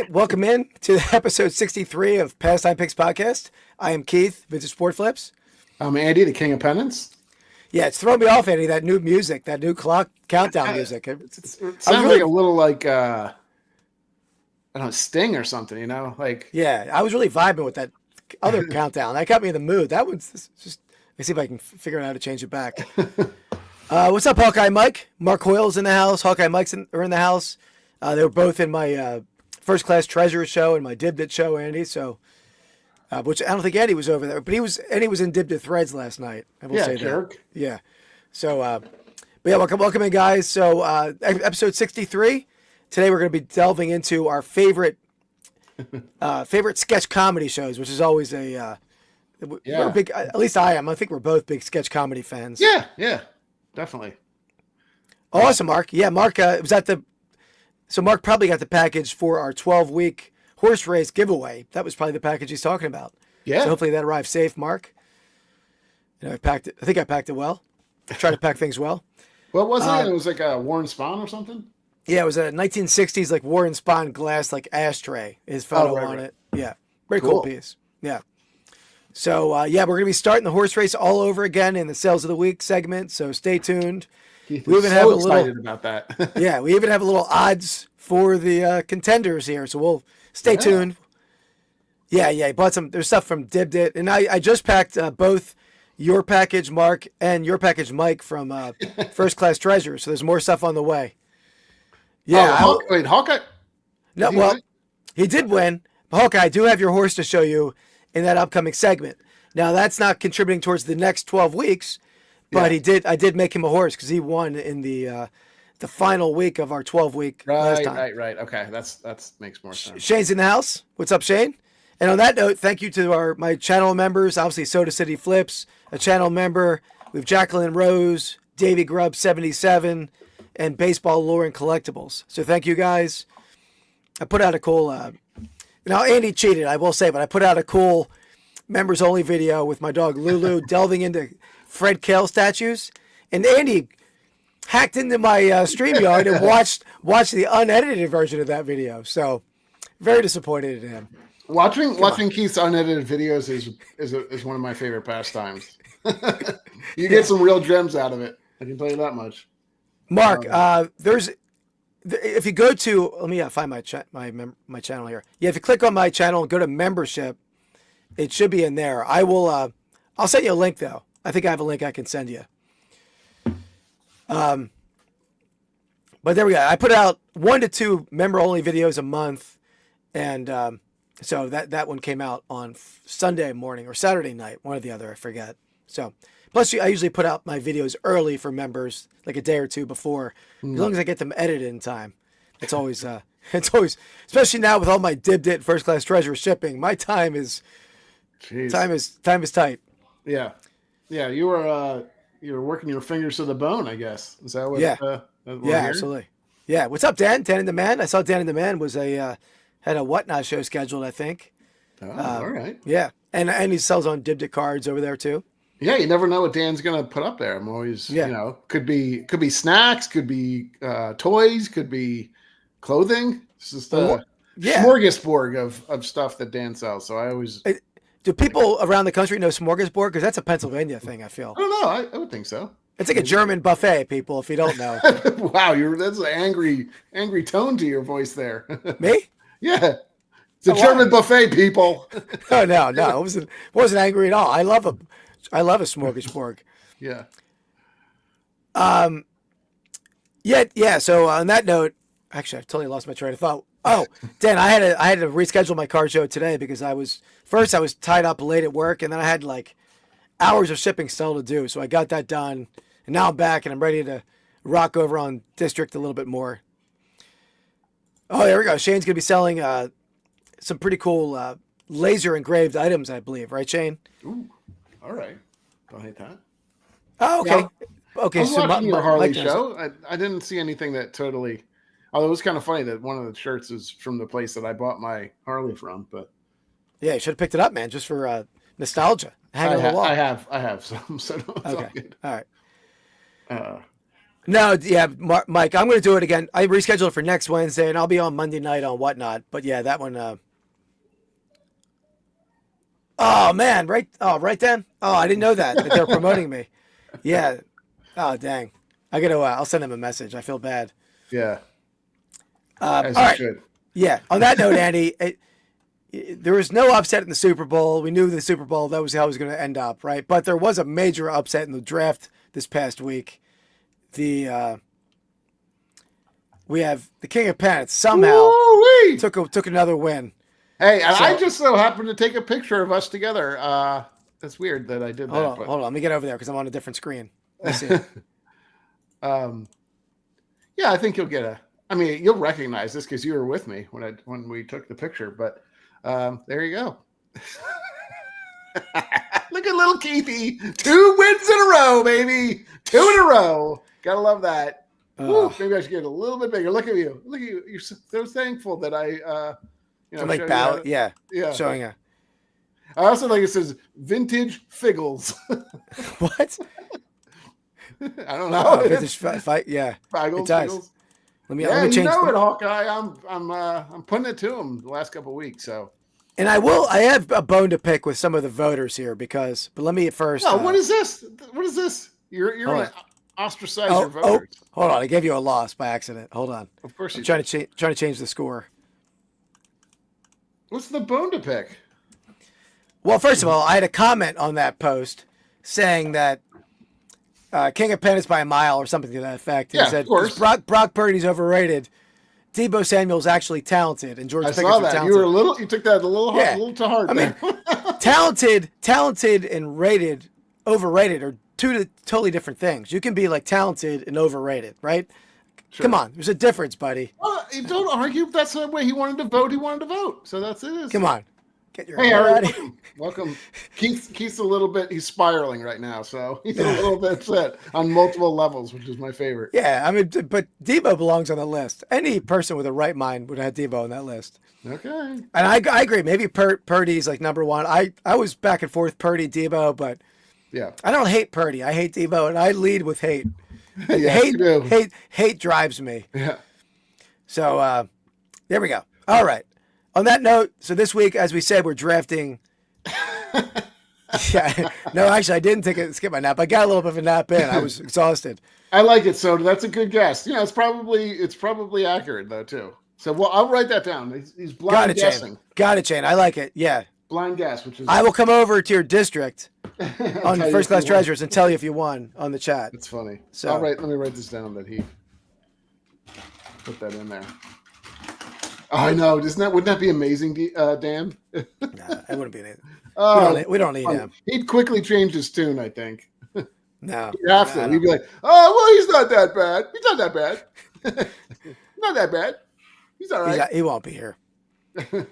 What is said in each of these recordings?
Welcome in to episode 63 of Pastime Picks Podcast. I am Keith, Vintage Sport Flips. I'm Andy, the king of Pennants. Yeah, it's throwing me off, Andy, that new music, that new clock countdown music. It sounds like a little like, I don't know, Sting or something, you know? Like, yeah, I was really vibing with that other countdown. That got me in the mood. That one's just, let me see if I can figure out how to change it back. What's up, Hawkeye Mike? Mark Hoyle's in the house. Hawkeye Mike's are in the house. They were both in my First Class Treasure show and my Dib Dit show, Andy. So, which I don't think Andy was over there, but he was in Dib Dit Threads last night. I will say jerk. that. Yeah. So, but yeah, welcome in, guys. So, episode 63. Today we're going to be delving into our favorite sketch comedy shows, which is always we're big. At least I am. I think we're both big sketch comedy fans. Yeah, definitely. Awesome, Mark. Yeah, Mark was at the. So Mark probably got the package for our 12-week horse race giveaway. That was probably the package he's talking about. Yeah. So hopefully that arrived safe, Mark. I packed it. I think I packed it well. I try to pack things well. What was it? It was like a Warren Spahn or something? Yeah, it was a 1960s like Warren Spahn glass like ashtray. His photo on it. Yeah. Very cool piece. Yeah. So we're going to be starting the horse race all over again in the Sales of the Week segment. So stay tuned. We even have excited about that. Yeah, we even have a little odds for the contenders here, so we'll stay tuned. Yeah, bought some. There's stuff from Dib Dit, and I just packed both your package, Mark, and your package, Mike, from First Class Treasure. So there's more stuff on the way. Yeah. Wait, Hawkeye? No, he did win. Hawkeye, I do have your horse to show you in that upcoming segment. Now that's not contributing towards the next 12 weeks. But I did make him a horse because he won in the final week of our 12-week last time. Right. Okay, that makes more sense. Shane's in the house. What's up, Shane? And on that note, thank you to my channel members. Obviously, Soda City Flips, a channel member. We have Jacqueline Rose, Davey Grubb 77, and Baseball Lore and Collectibles. So thank you guys. I put out a cool. Now Andy cheated, I will say, but I put out a cool members only video with my dog Lulu delving into Fred Kale statues, and Andy hacked into my StreamYard and watched the unedited version of that video. So very disappointed in him. Watching Keith's unedited videos is one of my favorite pastimes. You get some real gems out of it. I can tell you that much. Mark, if you go to let me find my channel here. Yeah, if you click on my channel and go to membership, it should be in there. I'll send you a link though. I think I have a link I can send you. But there we go. I put out 1 to 2 member-only videos a month, and so that one came out on Sunday morning or Saturday night, one or the other, I forget. So, plus I usually put out my videos early for members, like a day or two before, as long as I get them edited in time. It's always, especially now with all my Dib Dit First Class Treasure shipping, my time is tight. Yeah, you were working your fingers to the bone, I guess. Is that what? Yeah, absolutely. Yeah, what's up, Dan? Dan in Demand. I saw Dan in Demand was had a Whatnot show scheduled, I think. Oh, all right. Yeah, and he sells on Dib Dit cards over there too. Yeah, you never know what Dan's gonna put up there. I'm always, could be snacks, could be toys, could be clothing. It's just smorgasbord of stuff that Dan sells. So I always. Do people around the country know smorgasbord? Because that's a Pennsylvania thing, I feel. I don't know. I would think so. It's like a German buffet, people, if you don't know. Wow, that's an angry tone to your voice there. Me? Yeah. It's a German buffet, people. No. It wasn't angry at all. I love a smorgasbord. Yeah. Yeah. So on that note, actually, I totally lost my train of thought. Oh, Dan, I had to reschedule my car show today because I was tied up late at work, and then I had like hours of shipping still to do. So I got that done, and now I'm back and I'm ready to rock over on District a little bit more. Oh, there we go. Shane's gonna be selling some pretty cool laser engraved items, I believe, right, Shane? Ooh, all right. Don't hate that. Oh, okay. Yeah. Okay. I was watching your Harley show. I didn't see anything that totally. Although it was kind of funny that one of the shirts is from the place that I bought my Harley from, but yeah, you should have picked it up, man, just for nostalgia. Hang on the wall. I have some, so no, it's okay. all good. All right. No, yeah, Mike, I'm going to do it again. I rescheduled it for next Wednesday, and I'll be on Monday night on Whatnot. But yeah, that one. Oh man, right. Oh, right then. Oh, I didn't know that they're promoting me. Yeah. Oh, dang. I gotta. I'll send them a message. I feel bad. Yeah. As you should. Yeah. On that note, Andy, there was no upset in the Super Bowl. We knew the Super Bowl, that was how it was going to end up, right? But there was a major upset in the draft this past week. We have the King of Pennants somehow took another win. Hey, and I just so happened to take a picture of us together. That's weird that I did that. Hold on. Let me get over there because I'm on a different screen. Let's see. Yeah, I think you'll recognize this because you were with me when we took the picture. But there you go. Look at little Keithy. 2 wins in a row, baby. 2 in a row. Gotta love that. Ooh, maybe I should get a little bit bigger. Look at you. Look at you. You're so thankful that I like bow. Yeah. Showing you. I also like it says vintage Figgles. What? I don't know. Vintage fight. Yeah. Figgles. Let me change. You know it, Hawkeye. I'm putting it to him the last couple of weeks. So. And I have a bone to pick with some of the voters here but let me at first. No, what is this? What is this? You're going to ostracize your voters. Hold on. I gave you a loss by accident. Hold on. Of course I'm trying to change the score. What's the bone to pick? Well, first of all, I had a comment on that post saying that King of Pennants by a mile or something to that effect. He said, of course. Brock Purdy's overrated. Deebo Samuel's actually talented, and George Pickett's talented. You took that a little too hard. I mean, talented and overrated are two totally different things. You can be like talented and overrated, right? Sure. Come on, there's a difference, buddy. Don't argue. That's the way he wanted to vote. He wanted to vote, so that's it. Come on, get your hair out of here. Welcome. Keith's a little bit. He's spiraling right now, so he's a little bit upset on multiple levels, which is my favorite. Yeah, I mean, but Deebo belongs on the list. Any person with a right mind would have Deebo on that list. Okay. And I agree. Maybe Purdy's like number one. I was back and forth Purdy, Deebo, but yeah, I don't hate Purdy. I hate Deebo, and I lead with hate. Yes, hate drives me. Yeah. So there we go. All right. On that note, so this week, as we said, we're drafting. Yeah. No, actually, I didn't skip my nap. I got a little bit of a nap in. I was exhausted. I like it, Soda. That's a good guess. It's probably accurate though too. So I'll write that down. He's blind guessing. Got it, Shane. I like it. Yeah. Blind guess, which is. I will come over to your district on First Class Treasures and tell you if you won on the chat. That's funny. So let me write this down that he put that in there. Oh, I know. Wouldn't that be amazing, Dan? Nah, it wouldn't be anything. We don't need him. He'd quickly change his tune, I think. No. He'd have to. He'd be like, oh, well, he's not that bad. He's not that bad. Not that bad. He's all right. He won't be here. All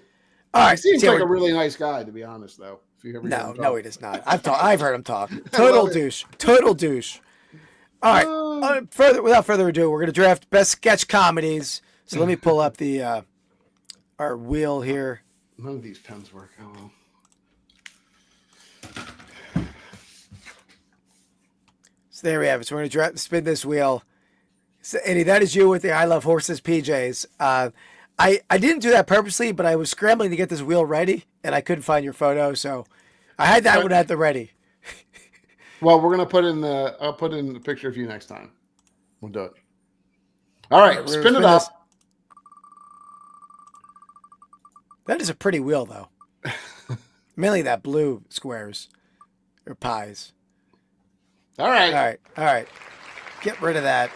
right. He seems like a really nice guy, to be honest, though. If you ever no, he does not. I've heard him talk. Total douche. All right. Without further ado, we're going to draft best sketch comedies. So let me pull up the our wheel here. None of these pens work. Oh, well. So there we have it. So we're going to spin this wheel. So, Eddie, that is you with the I Love Horses PJs. I didn't do that purposely, but I was scrambling to get this wheel ready, and I couldn't find your photo, so I had that one at the ready. Well, we're gonna I'll put in the picture of you next time. We'll do it. All right, spin it up. That is a pretty wheel, though. Mainly that blue squares or pies. All right. Get rid of that.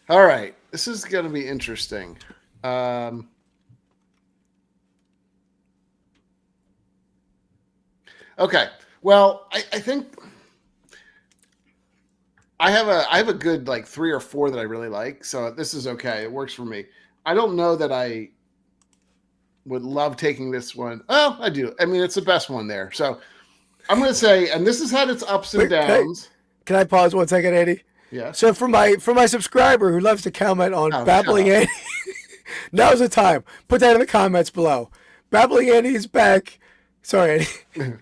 All right. This is going to be interesting. Okay. Well, I think I have a good like 3 or 4 that I really like. So this is okay. It works for me. I don't know that I would love taking this one. Well, I do. I mean, it's the best one there. So I'm going to say, and this has had its ups and downs. Can I pause 1 second, Eddie? Yeah. So for my subscriber who loves to comment on Babbling Andy, now's the time. Put that in the comments below. Babbling Andy is back. Sorry, Eddie.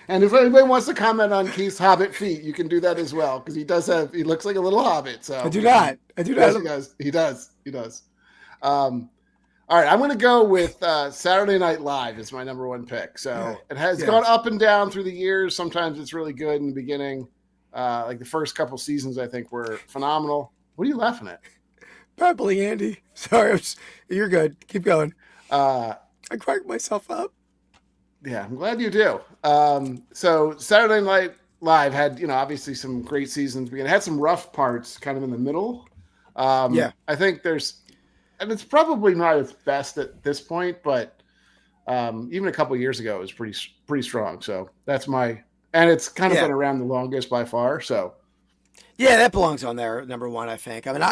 And if anybody wants to comment on Keith's hobbit feet, you can do that as well, because he looks like a little hobbit. So I do not. Yes, he does. All right, I'm going to go with Saturday Night Live as my number one pick. So it has gone up and down through the years. Sometimes it's really good in the beginning. Like the first couple seasons, I think, were phenomenal. What are you laughing at? Probably Andy. Sorry, you're good. Keep going. I cracked myself up. Yeah, I'm glad you do. So Saturday Night Live had, obviously some great seasons. It had some rough parts kind of in the middle. I think and it's probably not its best at this point, but even a couple of years ago, it was pretty strong. So that's and it's kind of been around the longest by far. So yeah, that belongs on there, number one, I think. I mean,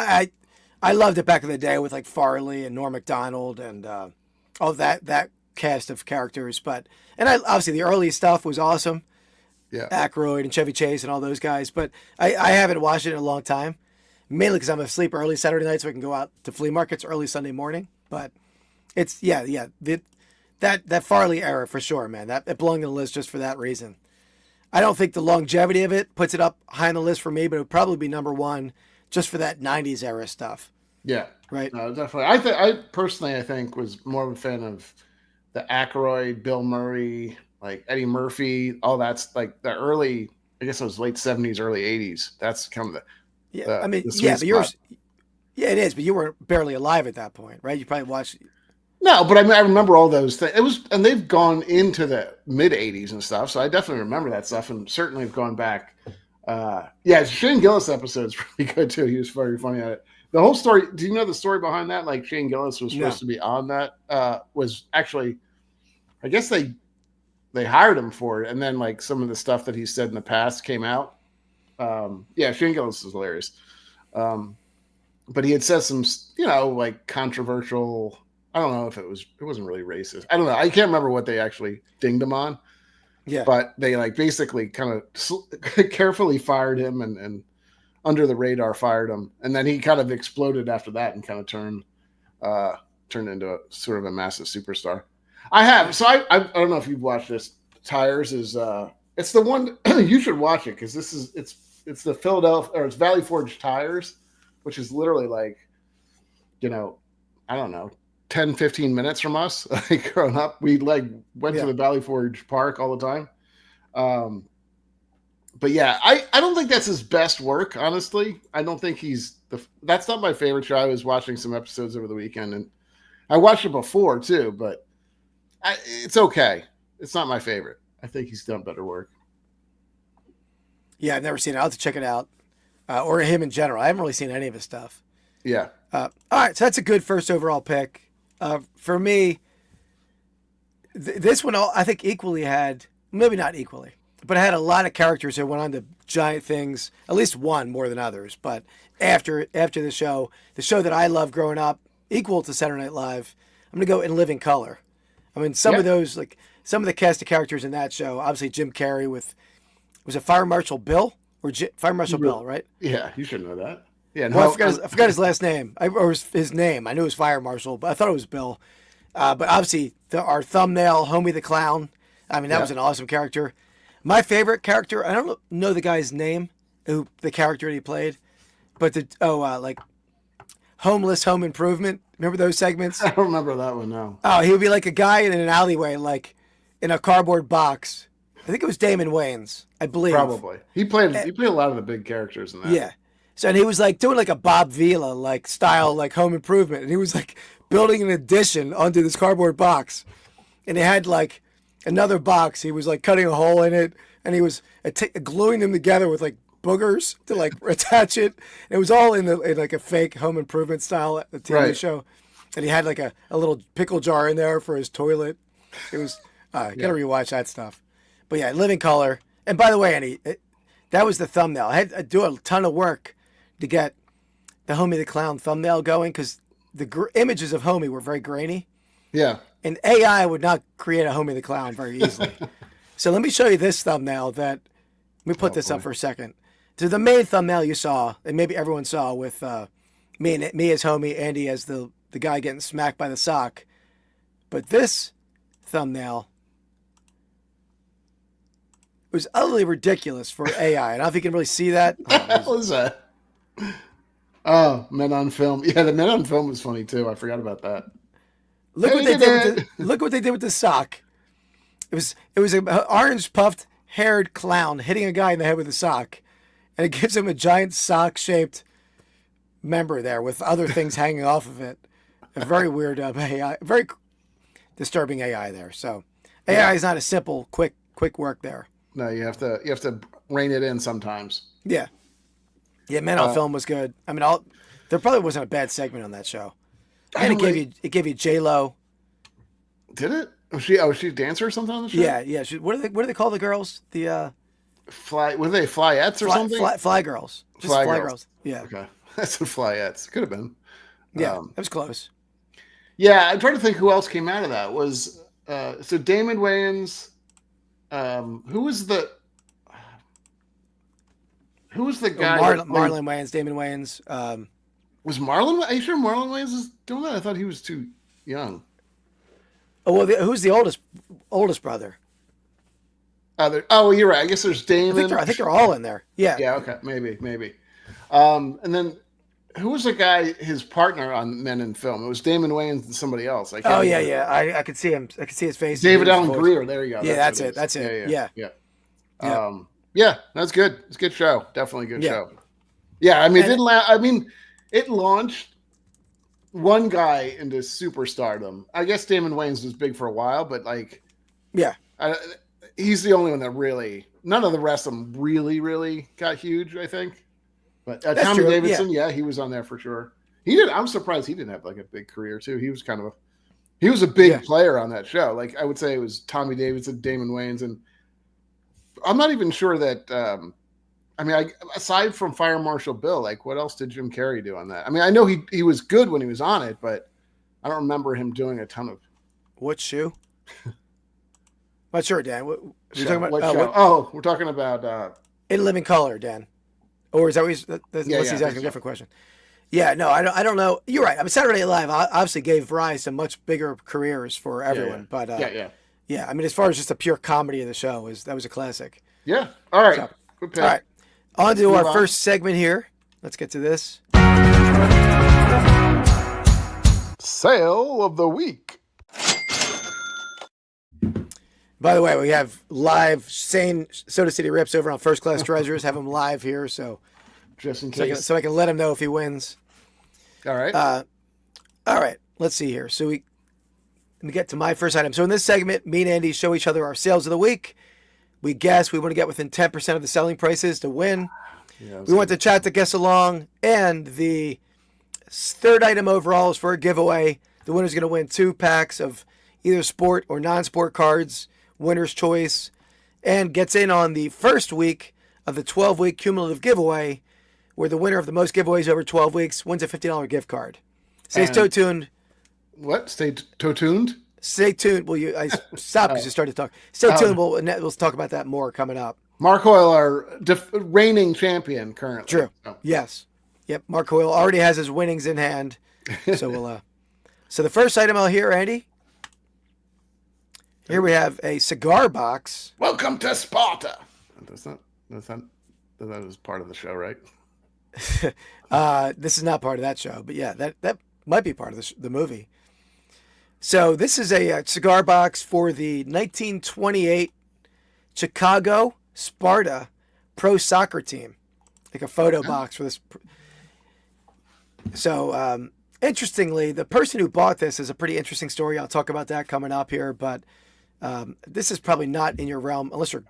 I loved it back in the day with like Farley and Norm Macdonald and all that cast of characters. And obviously the early stuff was awesome. Yeah, Aykroyd and Chevy Chase and all those guys. But I haven't watched it in a long time, mainly because I'm asleep early Saturday night, so I can go out to flea markets early Sunday morning. But it's that Farley era for sure, man. It belonged on the list just for that reason. I don't think the longevity of it puts it up high on the list for me, but it would probably be number one just for that 90s era stuff. Yeah. Right. No, definitely. I personally think was more of a fan of the Aykroyd, Bill Murray, like Eddie Murphy, all that's like the early, I guess it was late 70s, early 80s. That's kind of it is, but you were barely alive at that point, right? You probably watched. No, but I remember all those things. And they've gone into the mid 80s and stuff. So I definitely remember that stuff, and certainly have gone back. Shane Gillis episode is really good too. He was very funny at it. The whole story. Do you know the story behind that? Like Shane Gillis was supposed to be on that. Was actually, I guess they hired him for it, and then like some of the stuff that he said in the past came out. Shane Gillis is hilarious. But he had said some, like controversial. I don't know if it wasn't really racist. I don't know. I can't remember what they actually dinged him on. Yeah. But they like basically kind of carefully fired him and under the radar fired him. And then he kind of exploded after that and kind of turned into a sort of a massive superstar. I have. So I don't know if you've watched this. Tires is it's the one you should watch it, because it's the Philadelphia, or it's Valley Forge Tires, which is literally like, I don't know, 10, 15 minutes from us. Like growing up, we like went to the Valley Forge Park all the time. But yeah, I don't think that's his best work, honestly. I don't think that's not my favorite show. I was watching some episodes over the weekend, and I watched it before too, but it's okay. It's not my favorite. I think he's done better work. Yeah, I've never seen it. I'll have to check it out. Or him in general. I haven't really seen any of his stuff. Yeah. All right, so that's a good first overall pick. For me, this one I think equally had, maybe not equally, but it had a lot of characters that went on to giant things, at least one more than others. But after the show that I loved growing up, equal to Saturday Night Live, I'm going to go In Living Color. I mean, some of those, like some of the cast of characters in that show, obviously Jim Carrey was it Fire Marshal Bill? Or Fire Marshal Bill, right? Yeah, you should know that. Yeah, no, I forgot his last name, or his name. I knew it was Fire Marshal, but I thought it was Bill. But obviously, our thumbnail, Homie the Clown. I mean, that was an awesome character. My favorite character, I don't know the guy's name, the character that he played, but like Homeless Home Improvement. Remember those segments? I don't remember that one, no. Oh, he would be like a guy in an alleyway, like in a cardboard box. I think it was Damon Wayans, I believe. Probably. He played a lot of the big characters in that. Yeah. So, and he was like doing like a Bob Vila like style, like Home Improvement. And he was like building an addition onto this cardboard box. And he had like another box. He was like cutting a hole in it. And he was gluing them together with like boogers to like attach it. And it was all in like a fake Home Improvement style TV show. And he had like a little pickle jar in there for his toilet. It was, gotta rewatch that stuff. But yeah, Living Color. And by the way, Andy, that was the thumbnail. I had to do a ton of work to get the Homie the Clown thumbnail going, because the images of Homie were very grainy. Yeah. And AI would not create a Homie the Clown very easily. So let me show you this thumbnail let me put this up for a second. So the main thumbnail you saw, and maybe everyone saw, with me as Homie, Andy as the guy getting smacked by the sock. But this thumbnail was utterly ridiculous for AI. I don't know if you can really see that. What was that? Oh, Men on Film. Yeah, the Men on Film was funny too. I forgot about that. Look what they did with the sock. It was an orange puffed haired clown hitting a guy in the head with a sock, and it gives him a giant sock shaped member there with other things hanging off of it. A very weird AI, very disturbing AI there. So AI is not a simple, quick work there. No, you have to rein it in sometimes. Yeah. Yeah, Men on Film was good. I mean, there probably wasn't a bad segment on that show. And it gave you J-Lo. Did it? Was she a dancer or something on the show? Yeah. What do they call the girls? The were they flyettes or something? Fly girls. Just fly girls. Yeah. Okay. That's what flyettes. Could have been. Yeah, it was close. Yeah, I'm trying to think who else came out of that. Was so Damon Wayans, who was the guy? Marlon Wayans, Damon Wayans. Was Marlon? Are you sure Marlon Wayans is doing that? I thought he was too young. Oh well, who's the oldest brother? You're right. I guess there's Damon. I think they're all in there. Yeah. Yeah. Okay. Maybe. And then who was the guy? His partner on Men in Film. It was Damon Wayans and somebody else. I could see him. I could see his face. David Allen Greer. There you go. Yeah, that's it. Yeah. Yeah, that's good. It's a good show. Definitely a good show. Yeah, I mean, it launched one guy into superstardom. I guess Damon Wayans was big for a while, but he's the only one that really. None of the rest of them really got huge. I think, but Tommy Davidson, he was on there for sure. He did. I'm surprised he didn't have like a big career too. He was a big player on that show. Like I would say, it was Tommy Davidson, Damon Wayans, and I'm not even sure that. Aside from Fire Marshal Bill, like what else did Jim Carrey do on that? I mean, I know he was good when he was on it, but I don't remember him doing a ton of. What shoe? Not sure, Dan. What you're talking about? We're talking about In Living Color, Dan. Or is that what he's asking a different question? Yeah, no, I don't know. You're right. I mean, Saturday Night Live obviously gave rise to much bigger careers for everyone. But I mean, as far as just the pure comedy of the show, that was a classic. Yeah. All right. So, good pick. All right. On to our first segment here. Let's get to this. Sale of the week. By the way, we have live Sane Soda City Rips over on First Class Treasures. Have him live here, just in case, so I can let him know if he wins. All right. All right. Let's see here. So let me get to my first item. So in this segment, me and Andy show each other our sales of the week. We guess we want to get within 10% of the selling prices to win. Yeah, we want to chat to guess along, and the third item overall is for a giveaway. The winner's going to win 2 packs of either sport or non-sport cards, winner's choice, and gets in on the first week of the 12-week cumulative giveaway, where the winner of the most giveaways over 12 weeks wins a $50 gift card. Stay tuned. What? Stay tuned? Stay tuned. Well, I stopped because you started to talk. Stay tuned. We'll talk about that more coming up. Mark Hoyle, our reigning champion currently. True. Oh. Yes. Yep. Mark Hoyle already has his winnings in hand. So we'll. So the first item I'll hear, Andy. Here we have a cigar box. Welcome to Sparta. That was part of the show, right? This is not part of that show, but yeah, that might be part of the movie. So this is a cigar box for the 1928 Chicago Sparta pro soccer team, like a photo box for this. So interestingly, the person who bought this is a pretty interesting story. I'll talk about that coming up here, but this is probably not in your realm unless you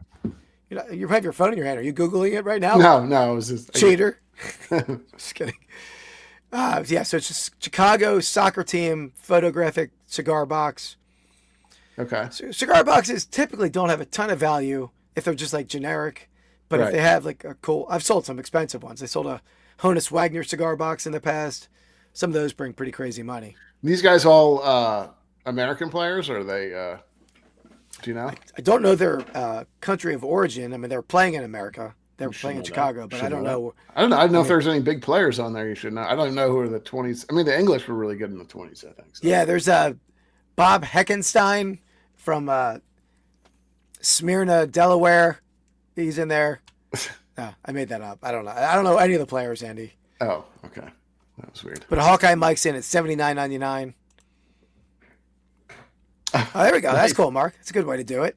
have your phone in your hand. Are you Googling it right now? No, it was just cheater. Just kidding. So it's just Chicago soccer team photographic cigar box. Okay. So cigar boxes typically don't have a ton of value if they're just like generic, but if they have like a cool, I've sold some expensive ones. I sold a Honus Wagner cigar box in the past. Some of those bring pretty crazy money. These guys all American players, or are they? Do you know? I don't know their country of origin. I mean, they're playing in America. They're playing in Chicago, but I don't know. I don't know if there's any big players on there. You should know. I don't know who are the 20s. I mean, the English were really good in the 20s, I think. So. Yeah, there's Bob Heckenstein from Smyrna, Delaware. He's in there. No, I made that up. I don't know. I don't know any of the players, Andy. Oh, okay. That was weird. But Hawkeye Mike's in at $79.99. Oh, there we go. That's cool, Mark. That's a good way to do it.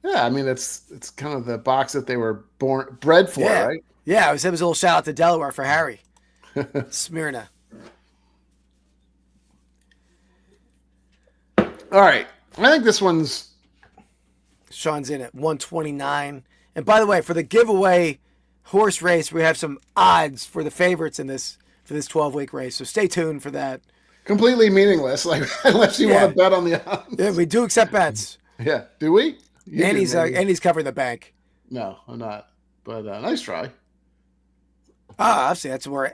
Yeah, I mean it's kind of the box that they were bred for, right? Yeah, it was a little shout out to Delaware for Harry. Smyrna. All right. I think this one's Sean's in at 129. And by the way, for the giveaway horse race, we have some odds for the favorites in this 12-week race. So stay tuned for that. Completely meaningless, like unless you want to bet on the odds. Yeah, we do accept bets. Yeah, do we? Andy's covering the bank. No, I'm not. But nice try. Obviously that's one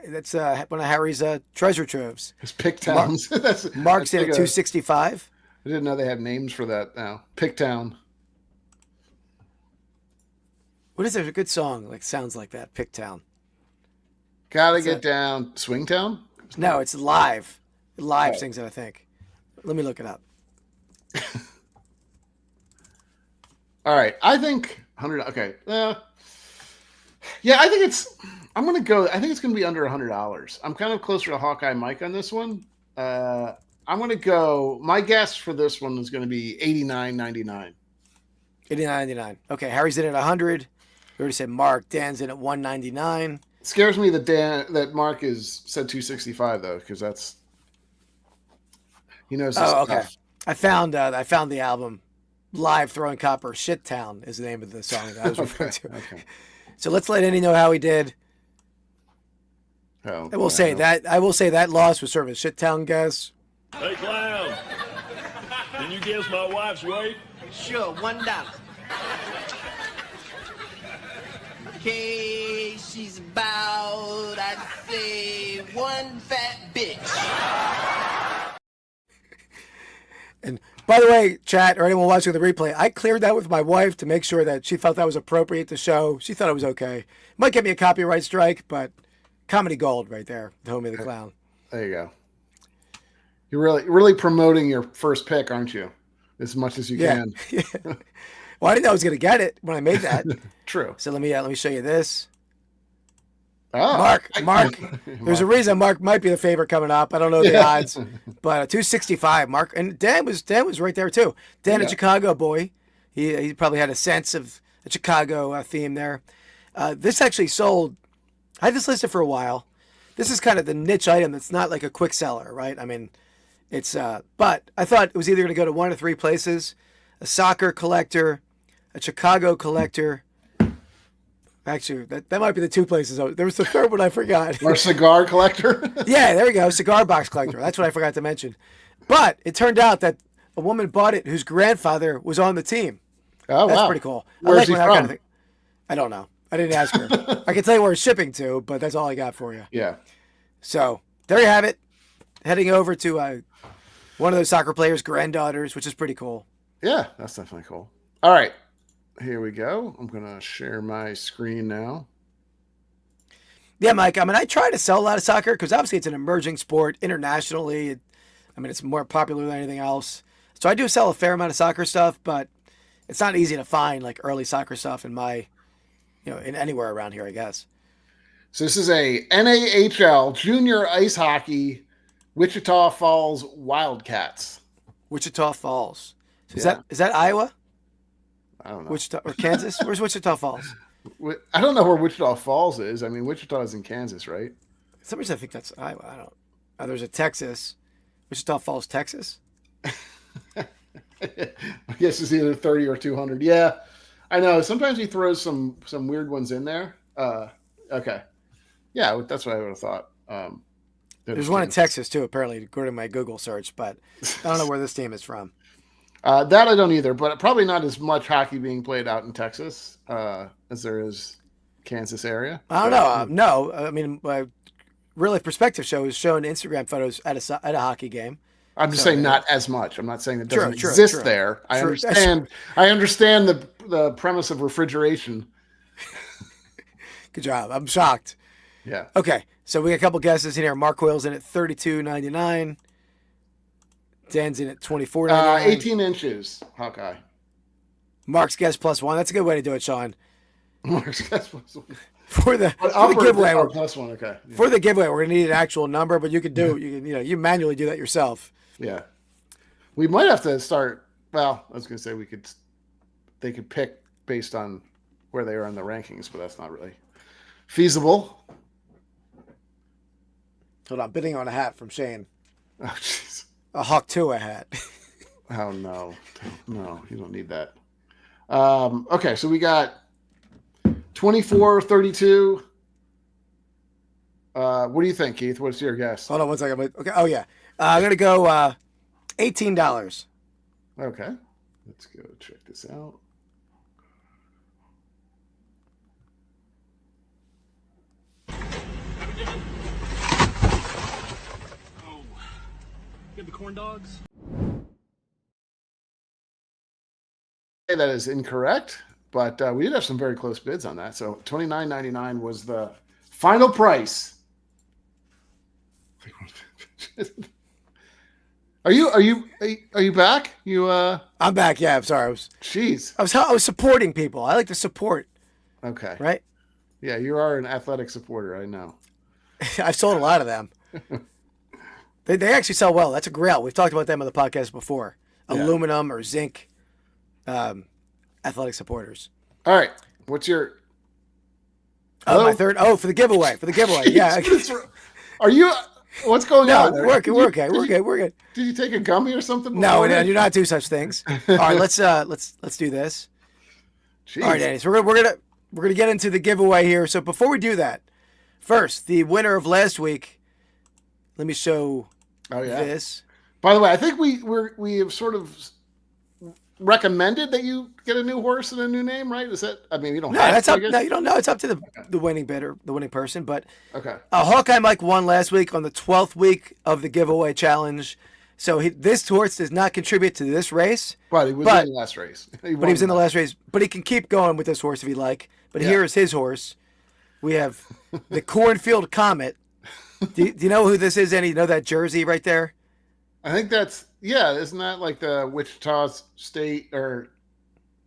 of Harry's treasure troves. His pick towns. Mark's in at 265. I didn't know they had names for that now. Picktown. What is there? A good song like sounds like that. Picktown. Gotta get down. Swingtown? No, it's live. Live sings it, I think. Let me look it up. All right. I think 100. Okay. Yeah, I think it's going to be under $100. I'm kind of closer to Hawkeye Mike on this one. I'm going to go. My guess for this one is going to be $89.99. $89.99. Okay, Harry's in at 100. We already said Mark. Dan's in at 199. It scares me that Mark said 265 though, because he knows. Okay. I found the album. Live Throwing Copper. Shit Town is the name of the song that I was referring to. Okay. So let's let Andy know how he did. I will say that loss was sort of a shit town guess. Hey, clown. Can you guess my wife's weight? Sure, $1. Okay, she's about, I'd say, one fat bitch. And by the way, chat or anyone watching the replay, I cleared that with my wife to make sure that she felt that was appropriate to show. She thought it was okay. Might get me a copyright strike, but comedy gold right there. The Homie the Clown. There you go. You're really promoting your first pick, aren't you? As much as you can. Yeah. Well, I didn't know I was going to get it when I made that. True. So let me show you this. Oh, Mark. There's a reason Mark might be the favorite coming up. I don't know the odds, but 265. Mark and Dan was right there too. Dan, a Chicago boy. He probably had a sense of a Chicago theme there. This actually sold. I had this listed for a while. This is kind of the niche item that's not like a quick seller, right? I mean, it's. But I thought it was either going to go to one of three places: a soccer collector, a Chicago collector. Actually, that might be the two places. There was the third one I forgot. Or cigar collector? Yeah, there we go. Cigar box collector. That's what I forgot to mention. But it turned out that a woman bought it whose grandfather was on the team. Oh, That's wow. pretty cool. Where's he from? Kind of I don't know. I didn't ask her. I can tell you where it's shipping to, but that's all I got for you. Yeah. So there you have it. Heading over to one of those soccer players' granddaughters, which is pretty cool. Yeah, that's definitely cool. All right. Here we go. I'm going to share my screen now. Yeah, Mike. I mean, I try to sell a lot of soccer because obviously it's an emerging sport internationally. It's more popular than anything else. So I do sell a fair amount of soccer stuff, but it's not easy to find like early soccer stuff in in anywhere around here, I guess. So this is a NAHL Junior Ice Hockey Wichita Falls Wildcats. Wichita Falls. So is that Iowa? I don't know. Wichita or Kansas? Where's Wichita Falls? I don't know where Wichita Falls is. I mean, Wichita is in Kansas, right? For some reason I think that's Iowa. I don't. There's a Texas. Wichita Falls, Texas. I guess it's either 30 or 200. Yeah, I know. Sometimes he throws some weird ones in there. Okay. Yeah, that's what I would have thought. There's one in Texas too, apparently, according to my Google search, but I don't know where this team is from. That I don't either, but probably not as much hockey being played out in Texas as there is Kansas area. I don't know. No, I mean, Real Life Perspective show is showing Instagram photos at a hockey game. I'm just saying not as much. I'm not saying it doesn't exist there. I understand. I understand the premise of refrigeration. Good job. I'm shocked. Yeah. Okay, so we got a couple guesses in here. Mark Hoyle's in at $32.99. Dan's in at $24.99. 18 inches, Hawkeye. Mark's guess +1. That's a good way to do it, Sean. Mark's got plus one. For the giveaway. Plus one, okay. Yeah. For the giveaway, we're gonna need an actual number, but you you manually do that yourself. Yeah. We might have to start. Well, I was gonna say they could pick based on where they are in the rankings, but that's not really feasible. Hold on, bidding on a hat from Shane. Oh, jeez. A Hawk Tua hat. Oh no, you don't need that. Okay, so we got 24, 32. What do you think, Keith? What's your guess? Hold on one second. Okay. Oh yeah, I'm gonna go $18. Okay, let's go check this out. Oh, get the corn dogs. That is incorrect, but we did have some very close bids on that. So $29.99 was the final price. Are you back? I'm back. Yeah, I'm sorry. I was supporting people. I like to support. Okay. Right? Yeah, you are an athletic supporter, I know. I've sold a lot of them. They actually sell well. That's a grail. We've talked about them on the podcast before. Yeah. Aluminum or zinc athletic supporters. All right. What's your... my third. Oh, for the giveaway. Yeah. Are you... What's going on? We're okay. We're good. Did you take a gummy or something? No, do not do such things. All right, let's do this. Jeez. All right, Danny. So we're gonna get into the giveaway here. So before we do that, first the winner of last week. Let me show this. By the way, I think we have sort of recommended that you get a new horse and a new name, right? Is that? I mean, you don't. No, that's up. No, you don't know. It's up to the winning bidder, the winning person. But okay. Hawkeye Mike won last week on the 12th week of the giveaway challenge. So this horse does not contribute to this race. But he was in the last race. He was in the last race. But he can keep going with this horse if he'd like. But here is his horse. We have the Cornfield Comet. Do you know who this is, Andy? You know that jersey right there? I think that's, isn't that like the Wichita State or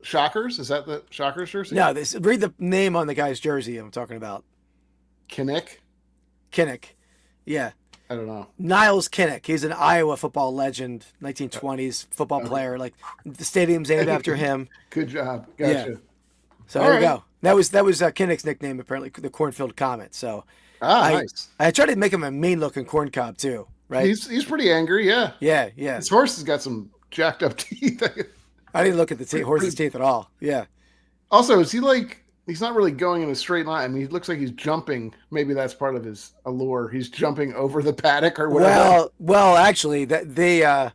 Shockers? Is that the Shockers jersey? No, read the name on the guy's jersey I'm talking about. Kinnick? Yeah. I don't know. Niles Kinnick. He's an Iowa football legend, 1920s football player. Like the stadium's named after him. Good job. Gotcha. Yeah. So there we go. That was Kinnick's nickname, apparently, the Cornfield Comet. So nice. I tried to make him a mean-looking corn cob too. Right? He's pretty angry, yeah. Yeah. His horse has got some jacked up teeth. I didn't look at the horse's teeth at all. Yeah. Also, is he he's not really going in a straight line. I mean, he looks like he's jumping. Maybe that's part of his allure. He's jumping over the paddock or whatever. Well, actually, the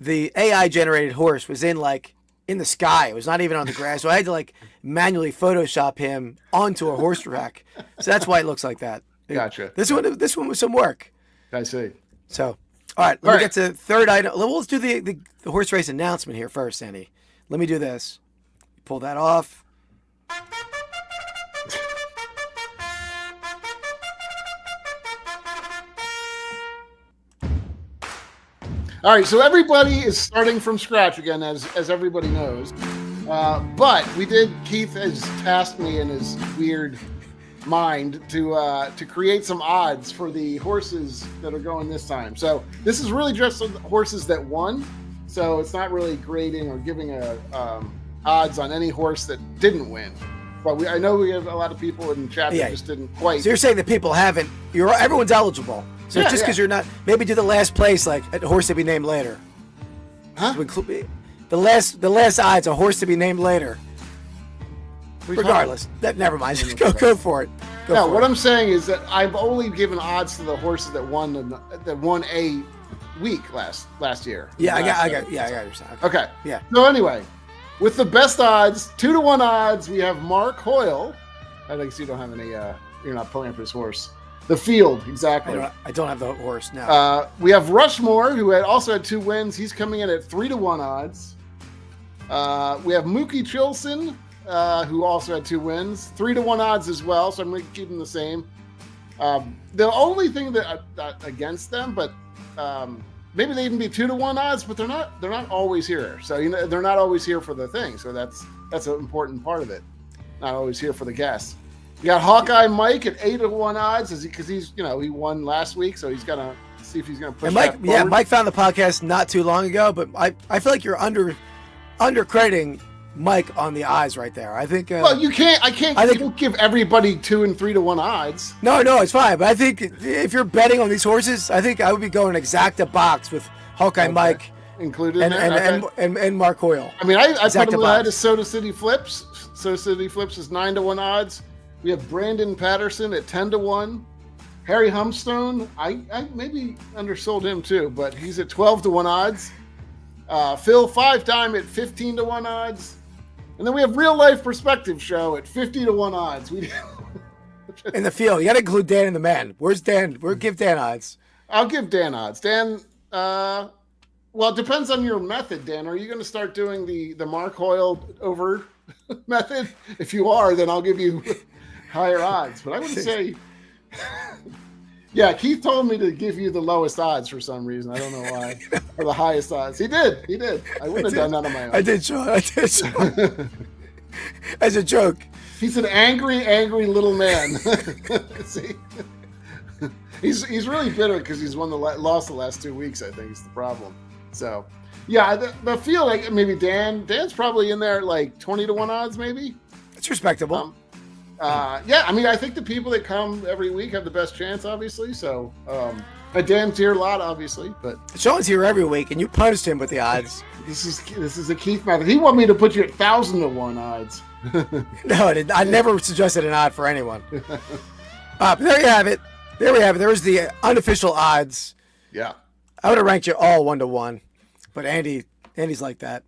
AI-generated horse was in the sky. It was not even on the grass. So I had to manually Photoshop him onto a horse rack. So that's why it looks like that. Gotcha. This one was some work. I see. So, all right, let me get to the third item. Let's do the horse race announcement here first, Andy. Let me do this. Pull that off. All right, so everybody is starting from scratch again, as everybody knows. But Keith has tasked me in his weird mind to create some odds for the horses that are going this time. So this is really just the horses that won. So it's not really grading or giving odds on any horse that didn't win. But I know we have a lot of people in chat that just didn't quite. So you're saying that people haven't? Everyone's eligible. So just because you're not, maybe do the last place a horse to be named later. Huh? The last odds, a horse to be named later. Regardless, never mind. Go for it. What I'm saying is that I've only given odds to the horses that won a week last year. Yeah, I got your side. Okay. Yeah. So anyway, with the best odds, 2-1 odds, we have Mark Hoyle. I think you don't have any. You're not pulling up his horse. The field, exactly. I don't have the horse now. We have Rushmore, who also had 2 wins. He's coming in at 3-1 odds. We have Mookie Chilson, who also had 2 wins, 3-1 odds as well. So I'm going to keep them the same. The only thing that against them, but maybe they even be 2-1 odds, but they're not always here. So they're not always here for the thing. So that's an important part of it. not always here for the guests. You got Hawkeye Mike at 8-1 odds, because he's he won last week, so he's gonna see if he's gonna push. And Mike, that forward. Mike found the podcast not too long ago, but I feel like you're undercrediting Mike on the odds right there. I think. Well, you can't. You don't give everybody 2 and 3-1 odds. No, it's fine. But I think if you're betting on these horses, I think I would be going exacta box with Hawkeye Mike included and Mark Hoyle. I mean, I put him ahead of Soda City Flips. Soda City Flips is 9-1 odds. We have Brandon Patterson at 10-1. Harry Humstone, I maybe undersold him too, but he's at 12-1 odds. Phil 5-Time at 15-1 odds. And then we have Real Life Perspective Show at 50-1 odds. In the field, you got to include Dan and the man. Where's Dan? Give Dan odds. I'll give Dan odds. Dan, well, it depends on your method, Dan. Are you going to start doing the Mark Hoyle over method? If you are, then I'll give you higher odds. But I would say, yeah, Keith told me to give you the lowest odds for some reason. I don't know why. Or the highest odds. He did. I wouldn't have done that on my own. I did, Sean. As a joke. He's an angry little man. See? He's really bitter because he's lost the last 2 weeks, I think is the problem. So, yeah, I feel like maybe Dan's probably in there like 20-1 odds, maybe. It's respectable. Yeah, I mean, I think the people that come every week have the best chance, obviously. So, Dan's here a lot, obviously, but Sean's here every week, and you punished him with the odds. This is a Keith method. He wanted me to put you at 1,000-1 odds. No, I never suggested an odd for anyone. But there you have it. There we have it. There was the unofficial odds. Yeah, I would have ranked you all 1-1, but Andy's like that.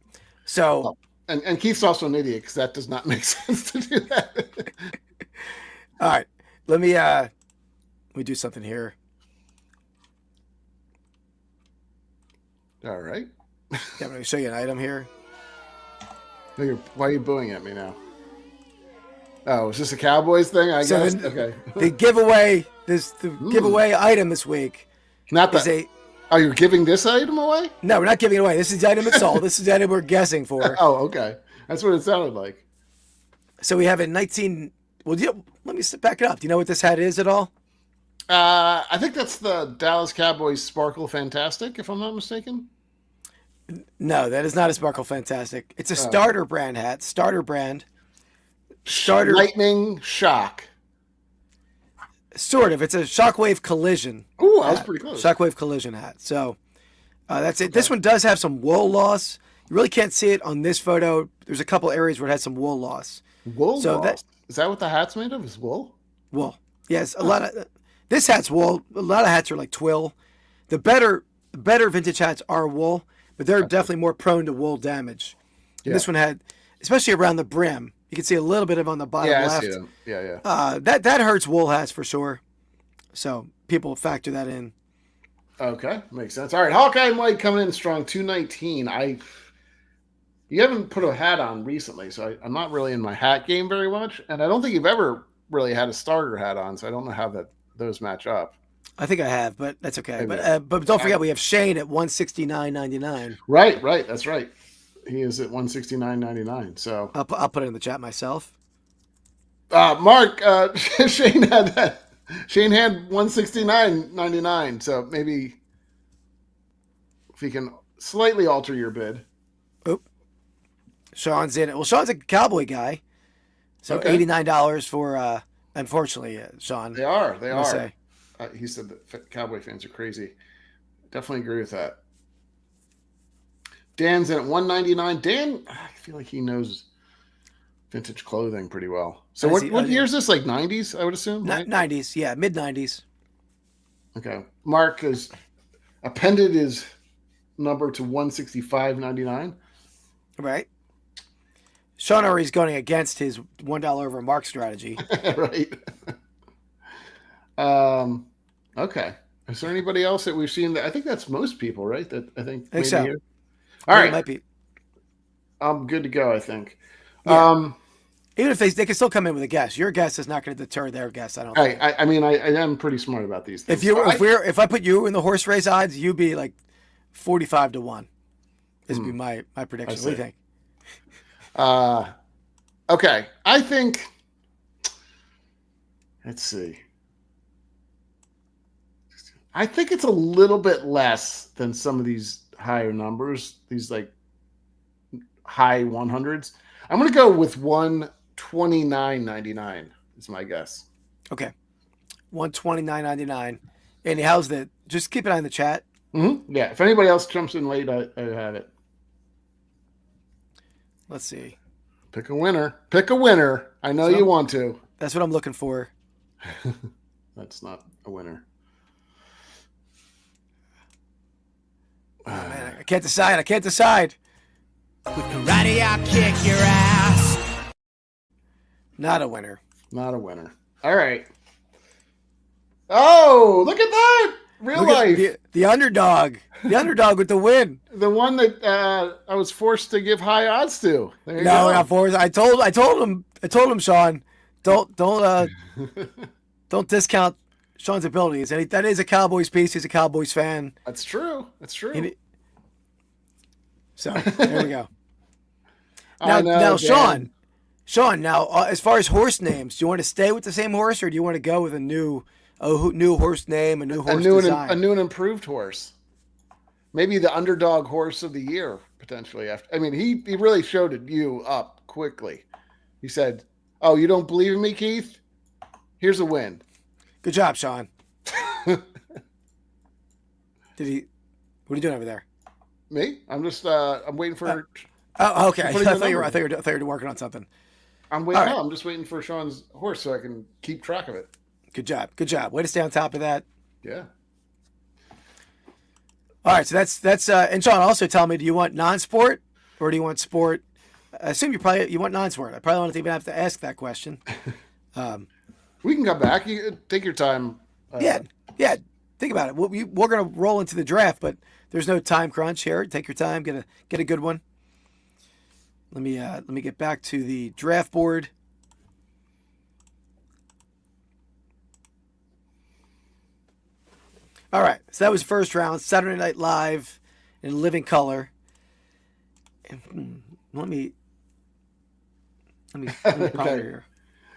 So. And Keith's also an idiot because that does not make sense to do that. All right, let me do something here. All right. Yeah, I'm going to show you an item here. Why are you booing at me now? Oh, is this a Cowboys thing? I guess. Okay. The giveaway item this week. Oh, you're giving this item away? No, we're not giving it away. This is the item it's sold. This is the item we're guessing for. Oh, okay. That's what it sounded like. So we have a 19. Well, let me back it up. Do you know what this hat is at all? I think that's the Dallas Cowboys Sparkle Fantastic, if I'm not mistaken. No, that is not a Sparkle Fantastic. It's a starter brand hat. Starter brand. Lightning Shock. Sort of. It's a Shockwave Collision. Ooh, that was pretty close. Shockwave Collision hat. So that's it. Okay. This one does have some wool loss. You really can't see it on this photo. There's a couple areas where it has some wool loss. Wool loss? Is that what the hat's made of? Is wool? Wool. Yes. A lot of this hat's wool. A lot of hats are like twill. The better vintage hats are wool, but they're definitely more prone to wool damage. Yeah. This one had, especially around the brim. You can see a little bit of on the bottom left. I see them. Yeah. That hurts wool hats for sure. So people factor that in. Okay, makes sense. All right, Hawkeye Mike coming in strong, 219. You haven't put a hat on recently, so I'm not really in my hat game very much, and I don't think you've ever really had a starter hat on, so I don't know how those match up. I think I have, but that's okay. But don't forget, we have Shane at $169.99. Right. That's right. He is at $169.99. So I'll put it in the chat myself. Mark, Shane had that. Shane had $169.99. So maybe if you can slightly alter your bid. Oop. Sean's in it. Well, Sean's a Cowboy guy, so $89 for. Unfortunately, Sean. They are. He said that Cowboy fans are crazy. Definitely agree with that. Dan's in at $199. Dan, I feel like he knows vintage clothing pretty well. So what year is this? Like 90s, I would assume? Right? 90s, yeah, mid-90s. Okay. Mark has appended his number to $165.99. Right. Sean already's going against his $1 over Mark strategy. Right. Okay. Is there anybody else that we've seen? I think that's most people, right? I think so. Here. All right. It might be. I'm good to go, I think. Yeah. Even if they can still come in with a guess. Your guess is not going to deter their guess, I don't think. I mean, I am pretty smart about these things. If I put you in the horse race odds, you'd be like 45-1. This would be my prediction. What do you think? Okay, I think. Let's see. I think it's a little bit less than some of these higher numbers. These like high 100s. I'm going to go with 129.99 is my guess. Okay, 129.99. Andy, how's the? Just keep an eye on the chat. Mm-hmm. Yeah, if anybody else jumps in late, I have it. Let's see. Pick a winner. Pick a winner. I know you want to. That's what I'm looking for. That's not a winner. Oh, man, I can't decide. With karate, I'll kick your ass. Not a winner. Not a winner. All right. Oh, look at that. Real life. The underdog. The underdog with the win. The one that I was forced to give high odds to. There you No, go. not forced. I told him, Sean, don't discount Sean's abilities. And that is a Cowboys piece. He's a Cowboys fan. That's true. So there we go. Now, Sean, as far as horse names, do you want to stay with the same horse, or do you want to go with a new horse name, a new horse design? A new and improved horse? Maybe the underdog horse of the year, potentially. He really showed you up quickly. He said, "Oh, you don't believe in me, Keith? Here's a win." Good job, Sean. What are you doing over there? Me? I'm just I'm waiting for. Oh, okay. I thought you were working on something. I'm waiting. Right. No, I'm just waiting for Sean's horse so I can keep track of it. Good job. Way to stay on top of that. Yeah. All right, so that's and Sean, also tell me, do you want non-sport or do you want sport? I assume you want non-sport. I probably won't even have to ask that question. We can come back. You take your time. Yeah. Think about it. We're gonna roll into the draft, but there's no time crunch here. Take your time. Get a good one. Let me get back to the draft board. All right, so that was first round, Saturday Night Live in living color. And, let me ponder here.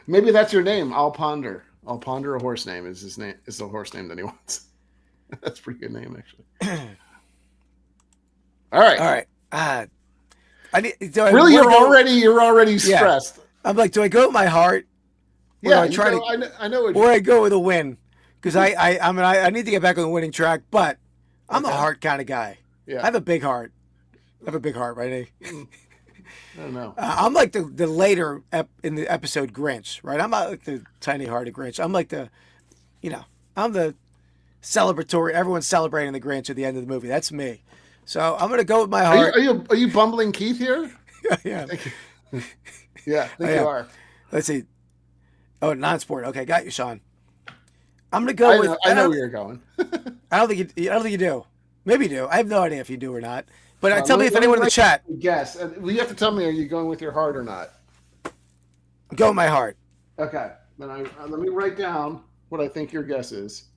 Maybe that's your name. I'll ponder a horse name. Is his name? Is the horse name that he wants? That's a pretty good name, actually. All right. You're already stressed. Yeah. I'm like, do I go with my heart? Yeah, I know. Or I go with a win. Because I need to get back on the winning track, but I'm a heart kind of guy. Yeah. I have a big heart. Right? I don't know. I'm like the later in the episode Grinch, right? I'm not like the tiny hearted Grinch. I'm like I'm the celebratory. Everyone's celebrating the Grinch at the end of the movie. That's me. So I'm gonna go with my heart. Are you bumbling Keith here? Yeah. Yeah, I think you are. Let's see. Oh, non-sport. Okay, got you, Sean. I'm gonna go with. I know where you're going. I don't think you do. Maybe you do. I have no idea if you do or not. But tell me if anyone in the chat. Guess. You have to tell me, are you going with your heart or not? Go with my heart. Okay. Then let me write down what I think your guess is.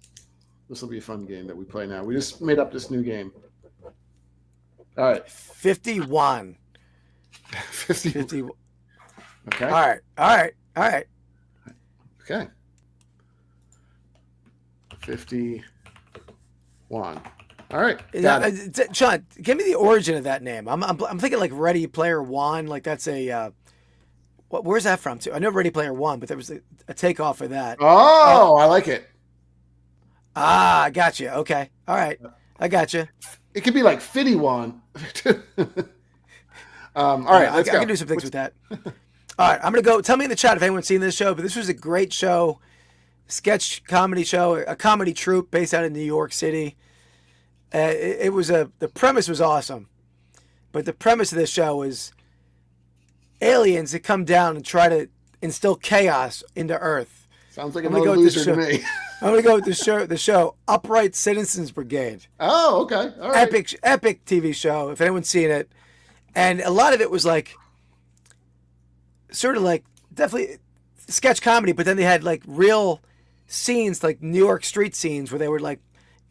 This will be a fun game that we play now. We just made up this new game. All right. 51. 50. Okay. All right. Okay. 51. All right. Sean, give me the origin of that name. I'm thinking like Ready Player One. Like that's a where's that from? Too? I know Ready Player One, but there was a takeoff of that. Oh, I like it. I got you. Okay. All right. I got you. It could be like Fitty One. All right. Let's go. I can do some things with that. All right. I'm going to go. Tell me in the chat if anyone's seen this show, but this was a great show. Sketch comedy show, a comedy troupe based out of New York City. The premise was awesome, but the premise of this show was aliens that come down and try to instill chaos into Earth. Sounds like another loser to me. I'm gonna go with the show Upright Citizens Brigade. Oh, okay, all right. Epic TV show. If anyone's seen it, and a lot of it was like, sort of like definitely sketch comedy, but then they had like real scenes, like New York street scenes, where they were like